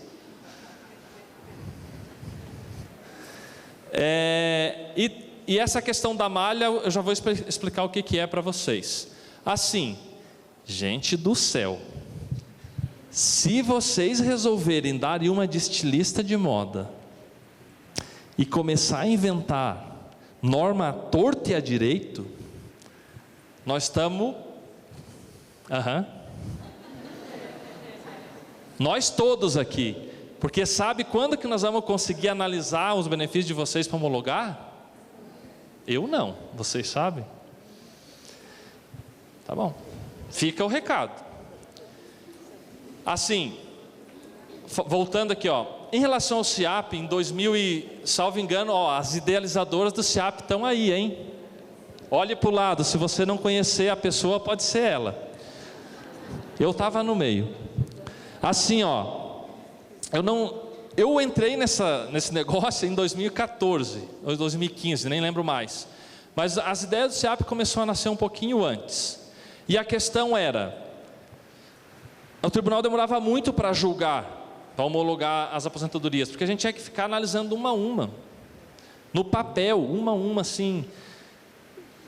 E essa questão da malha, eu já vou explicar o que é para vocês. Assim, gente do céu, se vocês resolverem dar uma de estilista de moda e começar a inventar norma à torta e à direito, nós estamos... Nós todos aqui, porque sabe quando que nós vamos conseguir analisar os benefícios de vocês para homologar? Eu não, vocês sabem? Tá bom, fica o recado. Assim, voltando aqui, em relação ao SIAP, em 2000 salvo engano, as idealizadoras do SIAP estão aí, hein? Olhe para o lado, se você não conhecer a pessoa, pode ser ela. Eu estava no meio. Assim, eu entrei nesse negócio em 2014, ou 2015, nem lembro mais. Mas as ideias do SIAP começaram a nascer um pouquinho antes. E a questão era, o tribunal demorava muito para julgar, para homologar as aposentadorias, porque a gente tinha que ficar analisando uma a uma, no papel, uma a uma, assim.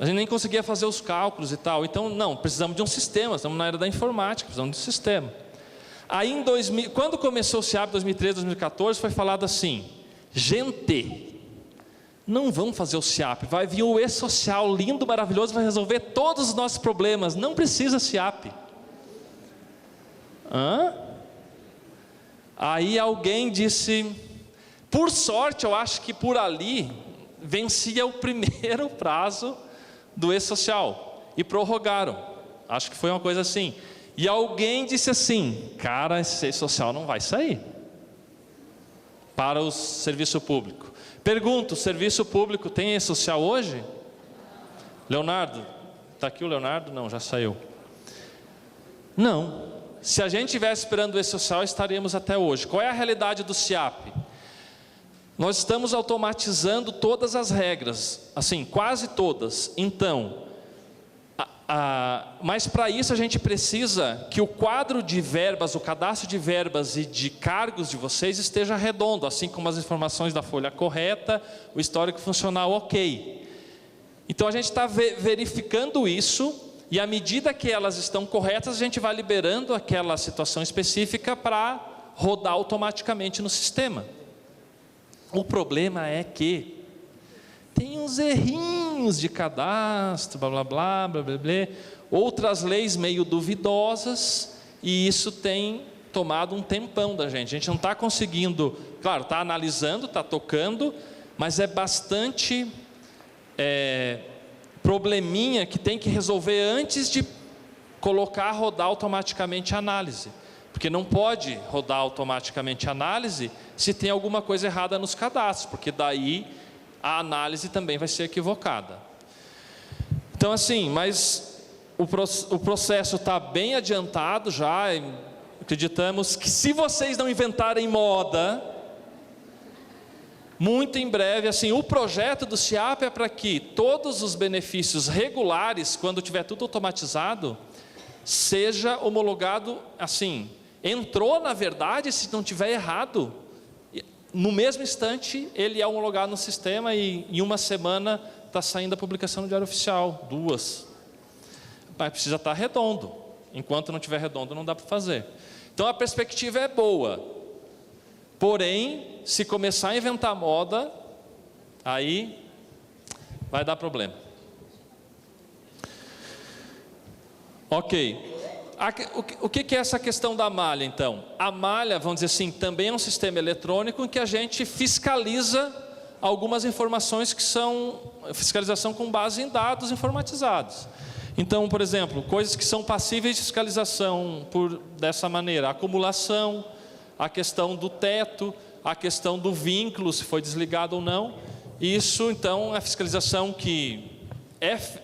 A gente nem conseguia fazer os cálculos e tal. Então, não, precisamos de um sistema, estamos na era da informática, precisamos de um sistema. Aí, quando começou o SIAP, 2013, 2014, foi falado assim, gente, não vamos fazer o SIAP, vai vir o E-Social lindo, maravilhoso, vai resolver todos os nossos problemas, não precisa SIAP. Aí alguém disse, por sorte, eu acho que por ali vencia o primeiro prazo do E-Social e prorrogaram. Acho que foi uma coisa assim. E alguém disse assim, cara, esse E-Social não vai sair para o serviço público. Pergunto, o serviço público tem E-Social hoje? Leonardo, está aqui o Leonardo? Não, já saiu. Não. Se a gente estivesse esperando o E-Social, estaríamos até hoje. Qual é a realidade do SIAP? Nós estamos automatizando todas as regras, assim, quase todas. Então, mas para isso a gente precisa que o quadro de verbas, o cadastro de verbas e de cargos de vocês esteja redondo, assim como as informações da folha correta, o histórico funcional ok. Então a gente está verificando isso, e à medida que elas estão corretas, a gente vai liberando aquela situação específica para rodar automaticamente no sistema. O problema é que tem uns errinhos de cadastro, blá, blá, blá, blá, blá, blá, outras leis meio duvidosas, e isso tem tomado um tempão da gente. A gente não está conseguindo, claro, está analisando, está tocando, mas é bastante probleminha que tem que resolver antes de colocar, rodar automaticamente a análise. Porque não pode rodar automaticamente a análise se tem alguma coisa errada nos cadastros, porque daí a análise também vai ser equivocada. Então assim, mas o processo está bem adiantado já, acreditamos que se vocês não inventarem moda, muito em breve, assim, o projeto do SIAP é para que todos os benefícios regulares, quando tiver tudo automatizado, seja homologado, assim, entrou na verdade, se não tiver errado, no mesmo instante ele é homologado no sistema e em uma semana está saindo a publicação no Diário Oficial, 2. Mas precisa estar redondo, enquanto não estiver redondo não dá para fazer. Então a perspectiva é boa, porém, se começar a inventar moda, aí vai dar problema. Ok, O que é essa questão da malha, então? A malha, vamos dizer assim, também é um sistema eletrônico em que a gente fiscaliza algumas informações que são fiscalização com base em dados informatizados. Então, por exemplo, coisas que são passíveis de fiscalização dessa maneira, a acumulação, a questão do teto, a questão do vínculo, se foi desligado ou não. Isso, então, é fiscalização que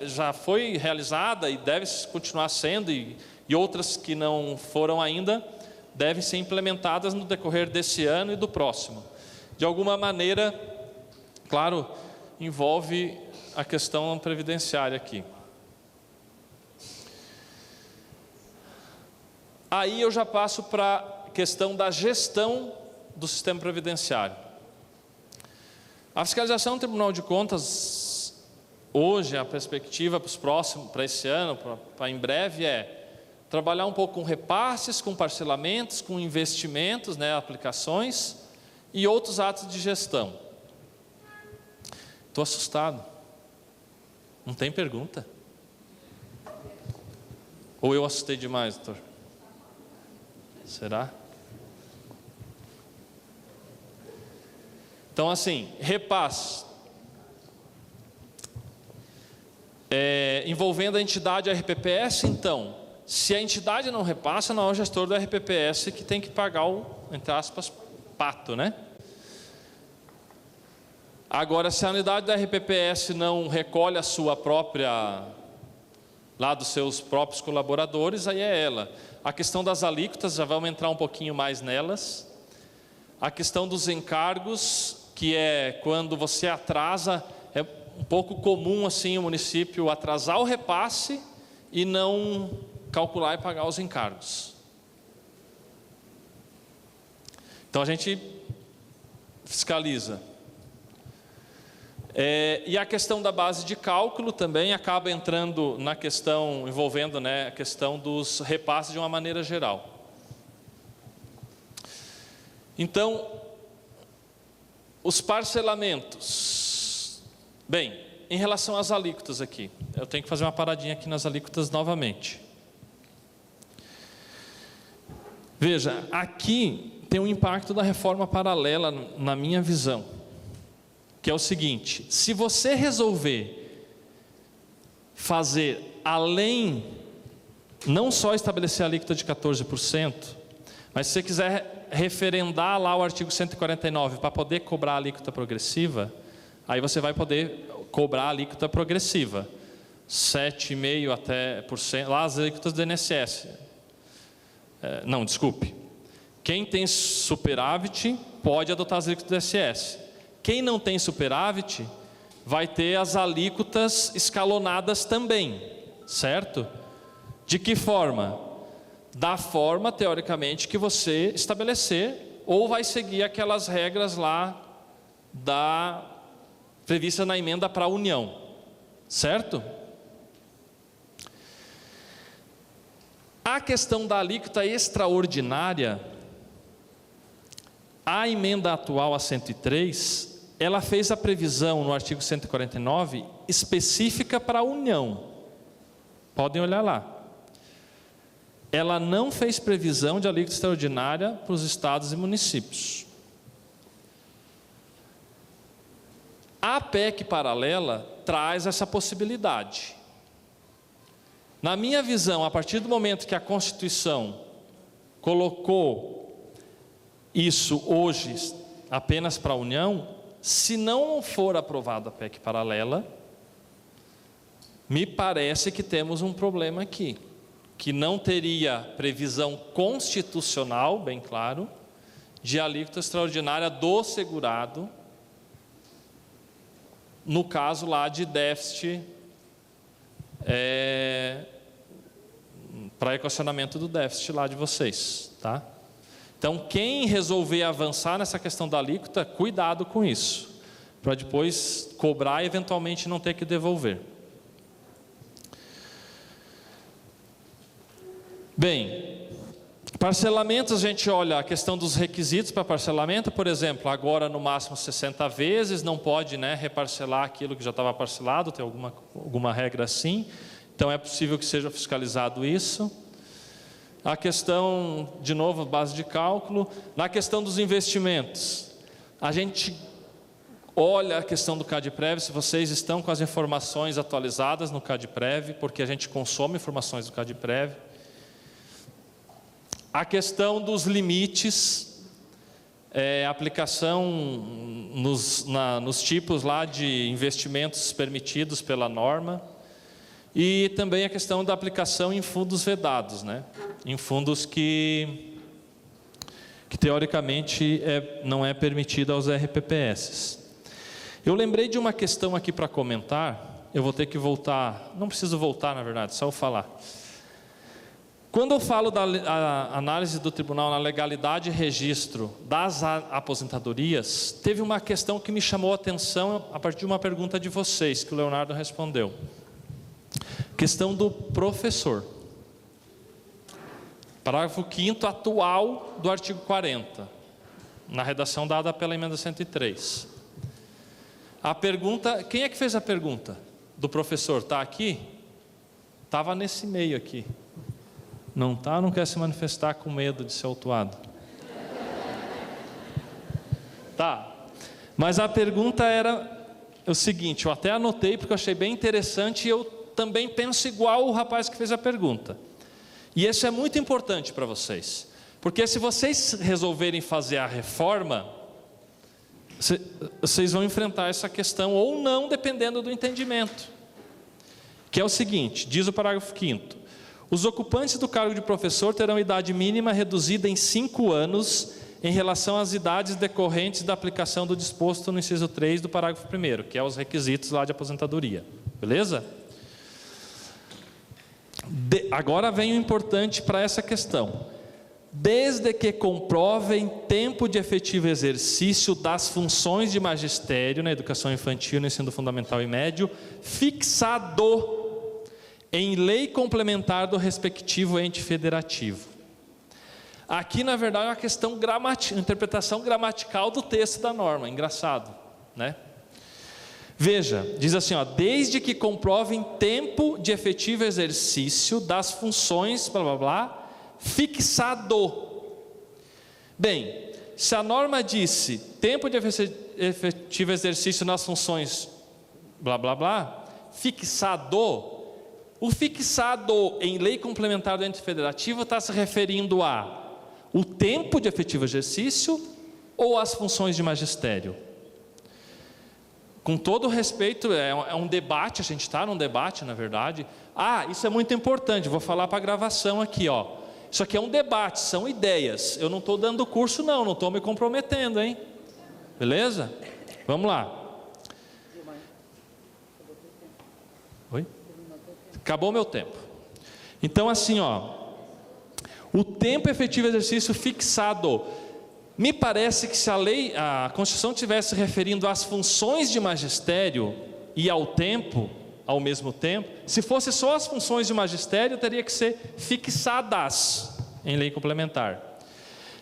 já foi realizada e deve continuar sendo, e outras que não foram ainda, devem ser implementadas no decorrer desse ano e do próximo. De alguma maneira, claro, envolve a questão previdenciária aqui. Aí eu já passo para a questão da gestão do sistema previdenciário. A fiscalização do Tribunal de Contas, hoje, a perspectiva para os próximos, para esse ano, para em breve, é trabalhar um pouco com repasses, com parcelamentos, com investimentos, né, aplicações e outros atos de gestão. Estou assustado. Não tem pergunta? Ou eu assustei demais, doutor? Será? Então, assim, repasse. Envolvendo a entidade RPPS, então, se a entidade não repassa, não é o gestor do RPPS que tem que pagar o, entre aspas, pato, né? Agora, se a unidade da RPPS não recolhe a sua própria, lá dos seus próprios colaboradores, aí é ela. A questão das alíquotas, já vamos entrar um pouquinho mais nelas. A questão dos encargos, que é quando você atrasa, é um pouco comum assim o município atrasar o repasse e não calcular e pagar os encargos. Então a gente fiscaliza. E a questão da base de cálculo também acaba entrando na questão, envolvendo, né, a questão dos repasses de uma maneira geral. Então, os parcelamentos. Bem, em relação às alíquotas aqui, eu tenho que fazer uma paradinha aqui nas alíquotas novamente. Veja, aqui tem um impacto da reforma paralela na minha visão, que é o seguinte: se você resolver fazer além, não só estabelecer a alíquota de 14%, mas se você quiser referendar lá o artigo 149 para poder cobrar a alíquota progressiva, aí você vai poder cobrar a alíquota progressiva, 7,5% até %, lá as alíquotas do INSS. Não, desculpe. Quem tem superávit pode adotar as alíquotas do INSS. Quem não tem superávit vai ter as alíquotas escalonadas também, certo? De que forma? Da forma, teoricamente, que você estabelecer, ou vai seguir aquelas regras lá previstas na emenda para a União, certo? A questão da alíquota extraordinária, a emenda atual a 103, ela fez a previsão no artigo 149 específica para a União. Podem olhar lá. Ela não fez previsão de alíquota extraordinária para os estados e municípios. A PEC paralela traz essa possibilidade. Na minha visão, a partir do momento que a Constituição colocou isso hoje apenas para a União, se não for aprovada a PEC paralela, me parece que temos um problema aqui, que não teria previsão constitucional, bem claro, de alíquota extraordinária do segurado, no caso lá de déficit, para equacionamento do déficit lá de vocês, tá? Então, quem resolver avançar nessa questão da alíquota, cuidado com isso, para depois cobrar e eventualmente não ter que devolver. Bem, parcelamentos, a gente olha a questão dos requisitos para parcelamento, por exemplo, agora no máximo 60 vezes, não pode, né, reparcelar aquilo que já estava parcelado, tem alguma regra assim, então é possível que seja fiscalizado isso. A questão, de novo, base de cálculo. Na questão dos investimentos, a gente olha a questão do CADPREV, se vocês estão com as informações atualizadas no CADPREV, porque a gente consome informações do CADPREV. A questão dos limites, aplicação nos tipos lá de investimentos permitidos pela norma. E também a questão da aplicação em fundos vedados, né? Em fundos que teoricamente não é permitido aos RPPS. Eu lembrei de uma questão aqui para comentar, eu vou ter que voltar, não preciso voltar na verdade, só eu falar. Quando eu falo da análise do tribunal na legalidade e registro das aposentadorias, teve uma questão que me chamou a atenção a partir de uma pergunta de vocês, que o Leonardo respondeu. Questão do professor. Parágrafo 5º atual do artigo 40, na redação dada pela emenda 103. A pergunta, quem é que fez a pergunta? Do professor, está aqui? Estava nesse meio aqui. Não está, não quer se manifestar com medo de ser autuado? Tá, mas a pergunta era o seguinte, eu até anotei porque eu achei bem interessante e eu também penso igual o rapaz que fez a pergunta. E isso é muito importante para vocês, porque se vocês resolverem fazer a reforma, vocês vão enfrentar essa questão ou não, dependendo do entendimento. Que é o seguinte, diz o parágrafo 5º. Os ocupantes do cargo de professor terão idade mínima reduzida em 5 anos em relação às idades decorrentes da aplicação do disposto no inciso 3 do parágrafo 1º, que é os requisitos lá de aposentadoria. Beleza? Agora vem o importante para essa questão. Desde que comprovem tempo de efetivo exercício das funções de magistério na educação infantil, no ensino fundamental e médio, fixado em lei complementar do respectivo ente federativo. Aqui, na verdade, é uma questão interpretação gramatical do texto da norma. Engraçado, né? Veja, diz assim, ó, desde que comprovem tempo de efetivo exercício das funções, blá, blá, blá, fixado. Bem, se a norma disse tempo de efetivo exercício nas funções, blá, blá, blá, fixado, o fixado em lei complementar do ente federativo está se referindo a o tempo de efetivo exercício ou as funções de magistério? Com todo respeito, é um debate, a gente está num debate, na verdade. Isso é muito importante, vou falar para a gravação aqui, ó. Isso aqui é um debate, são ideias. Eu não estou dando curso não estou me comprometendo, hein? Beleza? Vamos lá. Oi? Acabou meu tempo. Então assim, ó, o tempo efetivo de exercício fixado. Me parece que se a Constituição estivesse referindo às funções de magistério e ao tempo, ao mesmo tempo, se fosse só as funções de magistério, teria que ser fixadas em lei complementar.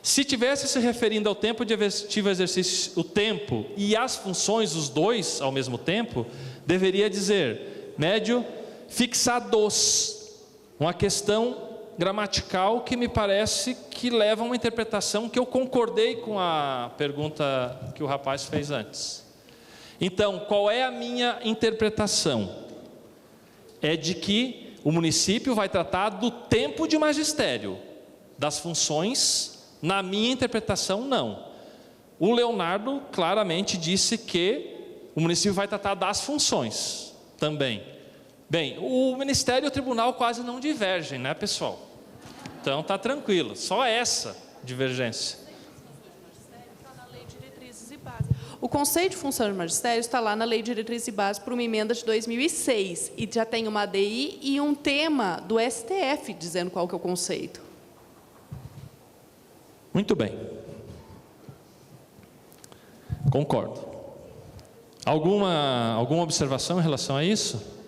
Se tivesse se referindo ao tempo de efetivo exercício, o tempo e as funções, os dois ao mesmo tempo, deveria dizer, médio, fixados. Uma questão gramatical que me parece que leva a uma interpretação que eu concordei com a pergunta que o rapaz fez antes. Então, qual é a minha interpretação? É de que o município vai tratar do tempo de magistério, das funções, na minha interpretação, não. O Leonardo claramente disse que o município vai tratar das funções também. Bem, o Ministério e o Tribunal quase não divergem, né, pessoal? Então tá tranquilo, só essa divergência. O conceito de função de magistério está lá na Lei de Diretrizes e Bases por uma emenda de 2006 e já tem uma ADI e um tema do STF dizendo qual que é o conceito. Muito bem. Concordo. Alguma observação em relação a isso?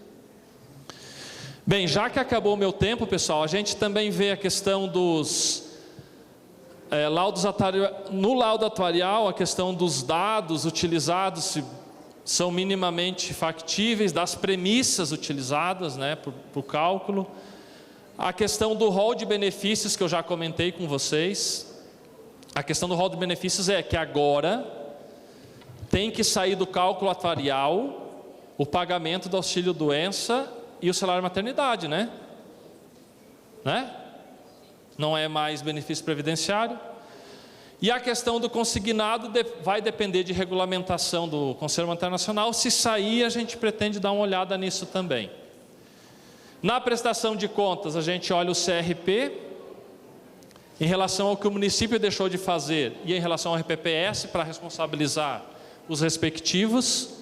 Bem, já que acabou o meu tempo, pessoal, a gente também vê a questão dos laudos no laudo atuarial, a questão dos dados utilizados, se são minimamente factíveis, das premissas utilizadas, né, para o cálculo. A questão do rol de benefícios que eu já comentei com vocês. A questão do rol de benefícios é que agora tem que sair do cálculo atuarial o pagamento do auxílio-doença e o salário maternidade, né? Não é mais benefício previdenciário. E a questão do consignado vai depender de regulamentação do Conselho Monetário Nacional. Se sair, a gente pretende dar uma olhada nisso também. Na prestação de contas, a gente olha o CRP, em relação ao que o município deixou de fazer, e em relação ao RPPS, para responsabilizar os respectivos.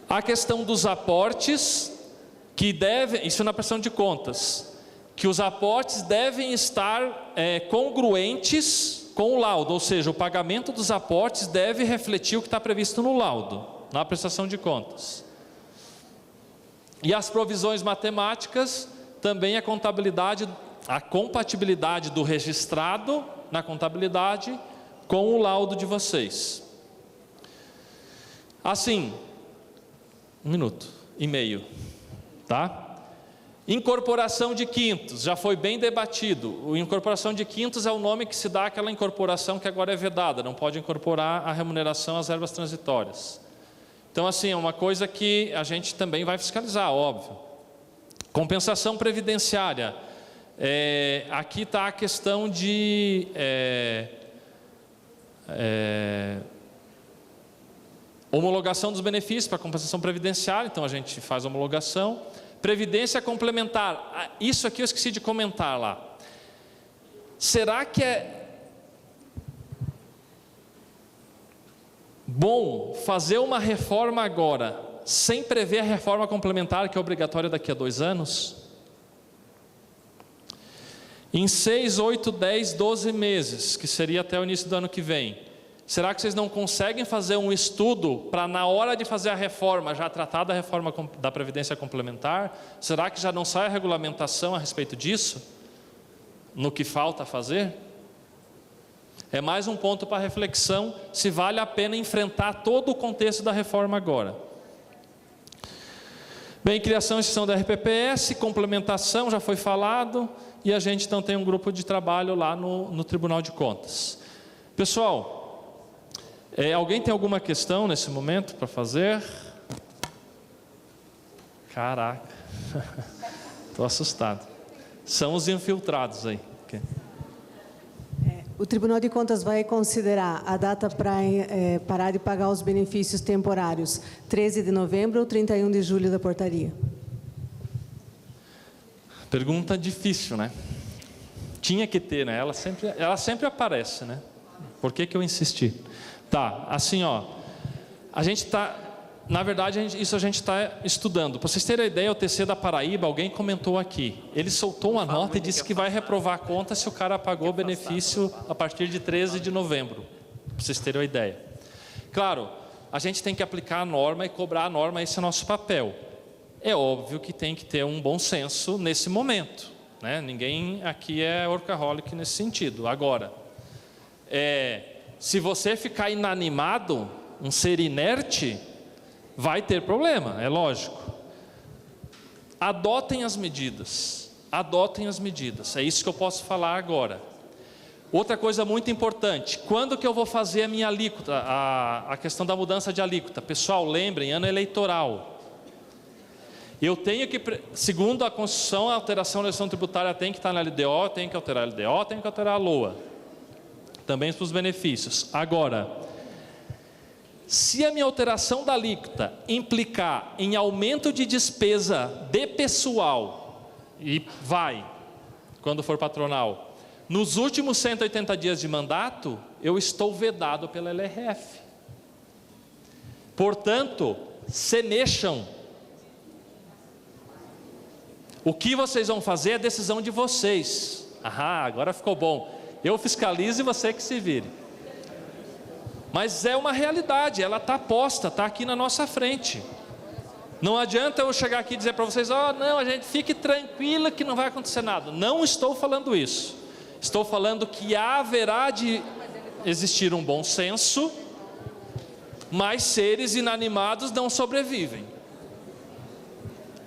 A questão dos aportes, que devem, isso na prestação de contas, que os aportes devem estar congruentes com o laudo, ou seja, o pagamento dos aportes deve refletir o que está previsto no laudo, na prestação de contas. E as provisões matemáticas, também a compatibilidade do registrado na contabilidade com o laudo de vocês. Assim, 1 minuto e meio, tá? Incorporação de quintos, já foi bem debatido. O incorporação de quintos é o nome que se dá àquela incorporação que agora é vedada, não pode incorporar a remuneração às verbas transitórias. Então, assim, é uma coisa que a gente também vai fiscalizar, óbvio. Compensação previdenciária. Aqui está a questão de homologação dos benefícios para compensação previdenciária, então a gente faz a homologação. Previdência complementar, isso aqui eu esqueci de comentar lá. Será que é bom fazer uma reforma agora, sem prever a reforma complementar, que é obrigatória daqui a 2 anos? Em 6, 8, 10, 12 meses, que seria até o início do ano que vem, será que vocês não conseguem fazer um estudo para, na hora de fazer a reforma, já tratar da reforma da Previdência Complementar? Será que já não sai a regulamentação a respeito disso? No que falta fazer? É mais um ponto para reflexão, se vale a pena enfrentar todo o contexto da reforma agora. Bem, criação e extinção da RPPS, complementação, já foi falado, e a gente então tem um grupo de trabalho lá no Tribunal de Contas. Pessoal, alguém tem alguma questão nesse momento para fazer? Caraca, estou assustado. São os infiltrados aí. Okay. O Tribunal de Contas vai considerar a data para parar de pagar os benefícios temporários 13 de novembro ou 31 de julho da portaria? Pergunta difícil, né? Tinha que ter, né? Ela sempre aparece, né? Por que eu insisti? Tá, assim, ó. A gente está... Na verdade, isso a gente está estudando. Para vocês terem a ideia, o TC da Paraíba, alguém comentou aqui. Ele soltou uma nota e disse que vai reprovar a conta se o cara pagou o benefício a partir de 13 de novembro. Para vocês terem a ideia. Claro, a gente tem que aplicar a norma e cobrar a norma, esse é o nosso papel. É óbvio que tem que ter um bom senso nesse momento, né? Ninguém aqui é workaholic nesse sentido. Agora, se você ficar inanimado, um ser inerte, vai ter problema, é lógico. Adotem as medidas, é isso que eu posso falar agora. Outra coisa muito importante, quando que eu vou fazer a minha alíquota, a questão da mudança de alíquota? Pessoal, lembrem, ano eleitoral. Eu tenho que, segundo a Constituição, a alteração da legislação tributária tem que estar na LDO, tem que alterar a LDO, tem que alterar a LOA. Também para os benefícios. Agora, se a minha alteração da alíquota implicar em aumento de despesa de pessoal, e vai, quando for patronal, nos últimos 180 dias de mandato, eu estou vedado pela LRF. Portanto, se mexam. O que vocês vão fazer é decisão de vocês. Agora ficou bom. Eu fiscalizo e você que se vire. Mas é uma realidade, ela está posta, está aqui na nossa frente. Não adianta eu chegar aqui e dizer para vocês, não, a gente fique tranquila que não vai acontecer nada. Não estou falando isso. Estou falando que haverá de existir um bom senso, mas seres inanimados não sobrevivem.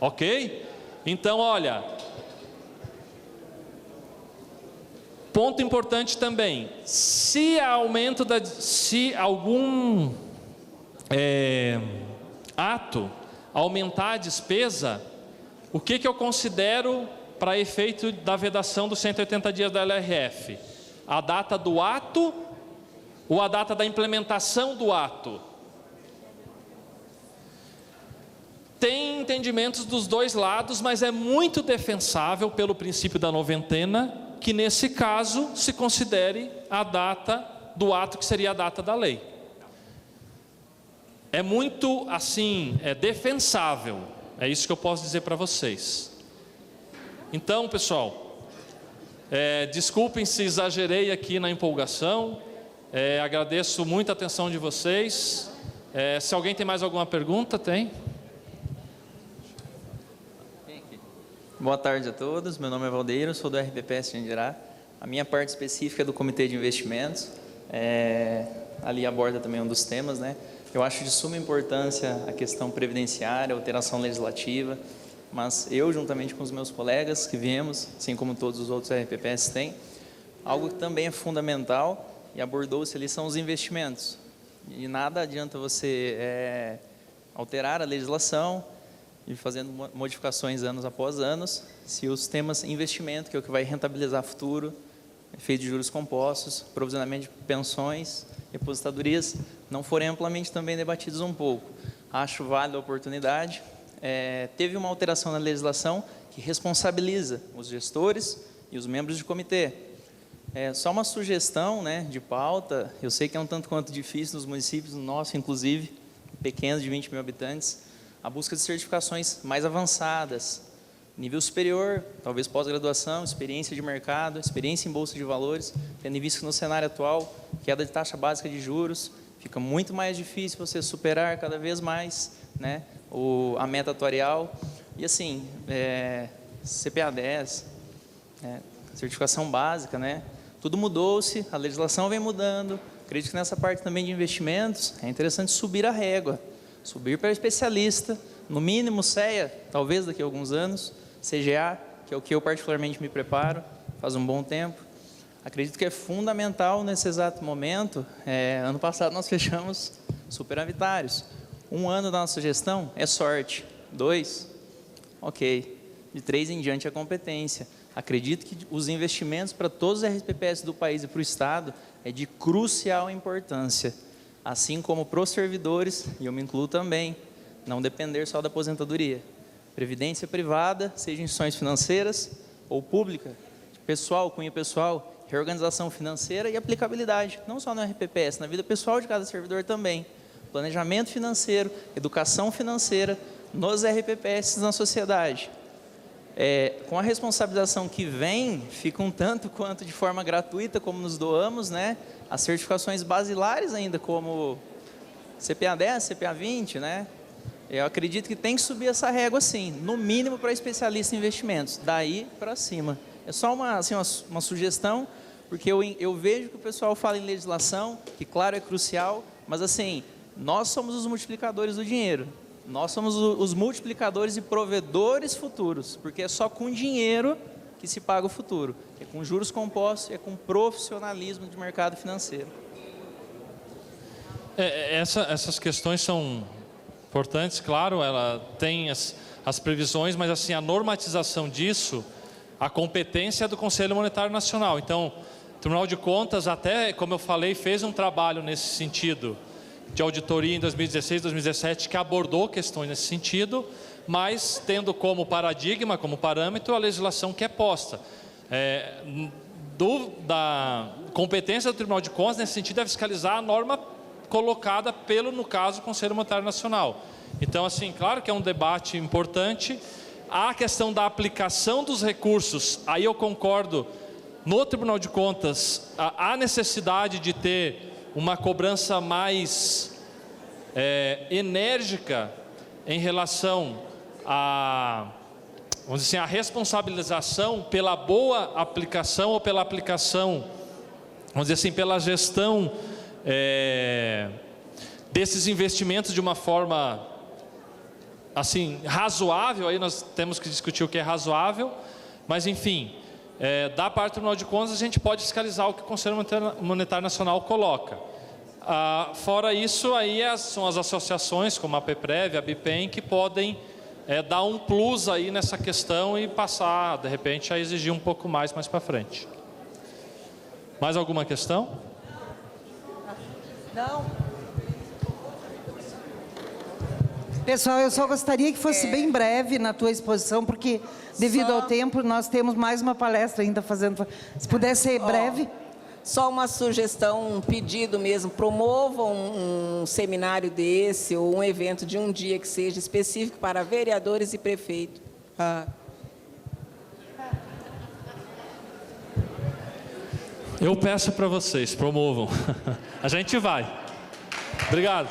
Ok? Então, olha, Ponto importante também, se algum ato aumentar a despesa, o que eu considero para efeito da vedação dos 180 dias da LRF? A data do ato ou a data da implementação do ato? Tem entendimentos dos dois lados, mas é muito defensável pelo princípio da noventena que nesse caso se considere a data do ato, que seria a data da lei. É muito assim, defensável, é isso que eu posso dizer para vocês. Então, pessoal, desculpem se exagerei aqui na empolgação, agradeço muito a atenção de vocês. Se alguém tem mais alguma pergunta, tem? Boa tarde a todos, meu nome é Valdeiro, sou do RPPS de Andirá. A minha parte específica é do Comitê de Investimentos, ali aborda também um dos temas, né? Eu acho de suma importância a questão previdenciária, alteração legislativa, mas eu, juntamente com os meus colegas que viemos, assim como todos os outros RPPS têm, algo que também é fundamental e abordou-se ali são os investimentos. E nada adianta você alterar a legislação, e fazendo modificações anos após anos, se os temas investimento, que é o que vai rentabilizar futuro, efeito de juros compostos, provisionamento de pensões e aposentadorias, não forem amplamente também debatidos um pouco. Acho válida a oportunidade. Teve uma alteração na legislação que responsabiliza os gestores e os membros de comitê. Só uma sugestão, né, de pauta, eu sei que é um tanto quanto difícil nos municípios, no nosso inclusive, pequenos de 20 mil habitantes, a busca de certificações mais avançadas, nível superior, talvez pós-graduação, experiência de mercado, experiência em bolsa de valores, tendo em vista que no cenário atual, queda de taxa básica de juros, fica muito mais difícil você superar cada vez mais, né, a meta atuarial. E assim, CPA 10, certificação básica, né, tudo mudou-se, a legislação vem mudando. Acredito que nessa parte também de investimentos, é interessante subir a régua, subir para especialista, no mínimo CEA, talvez daqui a alguns anos, CGA, que é o que eu particularmente me preparo, faz um bom tempo. Acredito que é fundamental nesse exato momento. Ano passado nós fechamos superavitários. 1 ano da nossa gestão é sorte, 2, ok, de 3 em diante é competência. Acredito que os investimentos para todos os RPPS do país e para o Estado é de crucial importância, assim como para os servidores, e eu me incluo também, não depender só da aposentadoria. Previdência privada, seja instituições financeiras ou pública, pessoal, cunho pessoal, reorganização financeira e aplicabilidade, não só no RPPS, na vida pessoal de cada servidor também. Planejamento financeiro, educação financeira nos RPPS na sociedade. Com a responsabilização que vem, fica um tanto quanto de forma gratuita, como nos doamos, né? As certificações basilares ainda, como CPA 10, CPA 20, né? Eu acredito que tem que subir essa régua, sim, no mínimo para especialista em investimentos, daí para cima. É só uma sugestão, porque eu vejo que o pessoal fala em legislação, que claro é crucial, mas assim, nós somos os multiplicadores do dinheiro. Nós somos os multiplicadores e provedores futuros, porque é só com dinheiro que se paga o futuro. É com juros compostos, é com profissionalismo de mercado financeiro. Essas questões são importantes, claro, ela tem as previsões, mas assim, a normatização disso, a competência é do Conselho Monetário Nacional. Então, o Tribunal de Contas, até, como eu falei, fez um trabalho nesse sentido, de auditoria em 2016, 2017, que abordou questões nesse sentido, mas tendo como paradigma, como parâmetro, a legislação que é posta. Da competência do Tribunal de Contas, nesse sentido, é fiscalizar a norma colocada pelo, no caso, Conselho Monetário Nacional. Então, assim, claro que é um debate importante. A questão da aplicação dos recursos, aí eu concordo, no Tribunal de Contas, há necessidade de ter uma cobrança mais enérgica em relação vamos dizer assim, a responsabilização pela boa aplicação ou pela aplicação, vamos dizer assim, pela gestão desses investimentos de uma forma assim razoável. Aí nós temos que discutir o que é razoável, mas enfim, da parte do Tribunal de Contas, a gente pode fiscalizar o que o Conselho Monetário Nacional coloca. Fora isso, aí são as associações, como a PEPREV, a BIPEM, que podem dar um plus aí nessa questão e passar, de repente, a exigir um pouco mais para frente. Mais alguma questão? Não. Pessoal, eu só gostaria que fosse bem breve na tua exposição, porque devido ao tempo nós temos mais uma palestra ainda fazendo. Se puder ser breve. Só uma sugestão, um pedido mesmo, promovam um seminário desse ou um evento de um dia que seja específico para vereadores e prefeitos. Eu peço para vocês, promovam. A gente vai. Obrigado.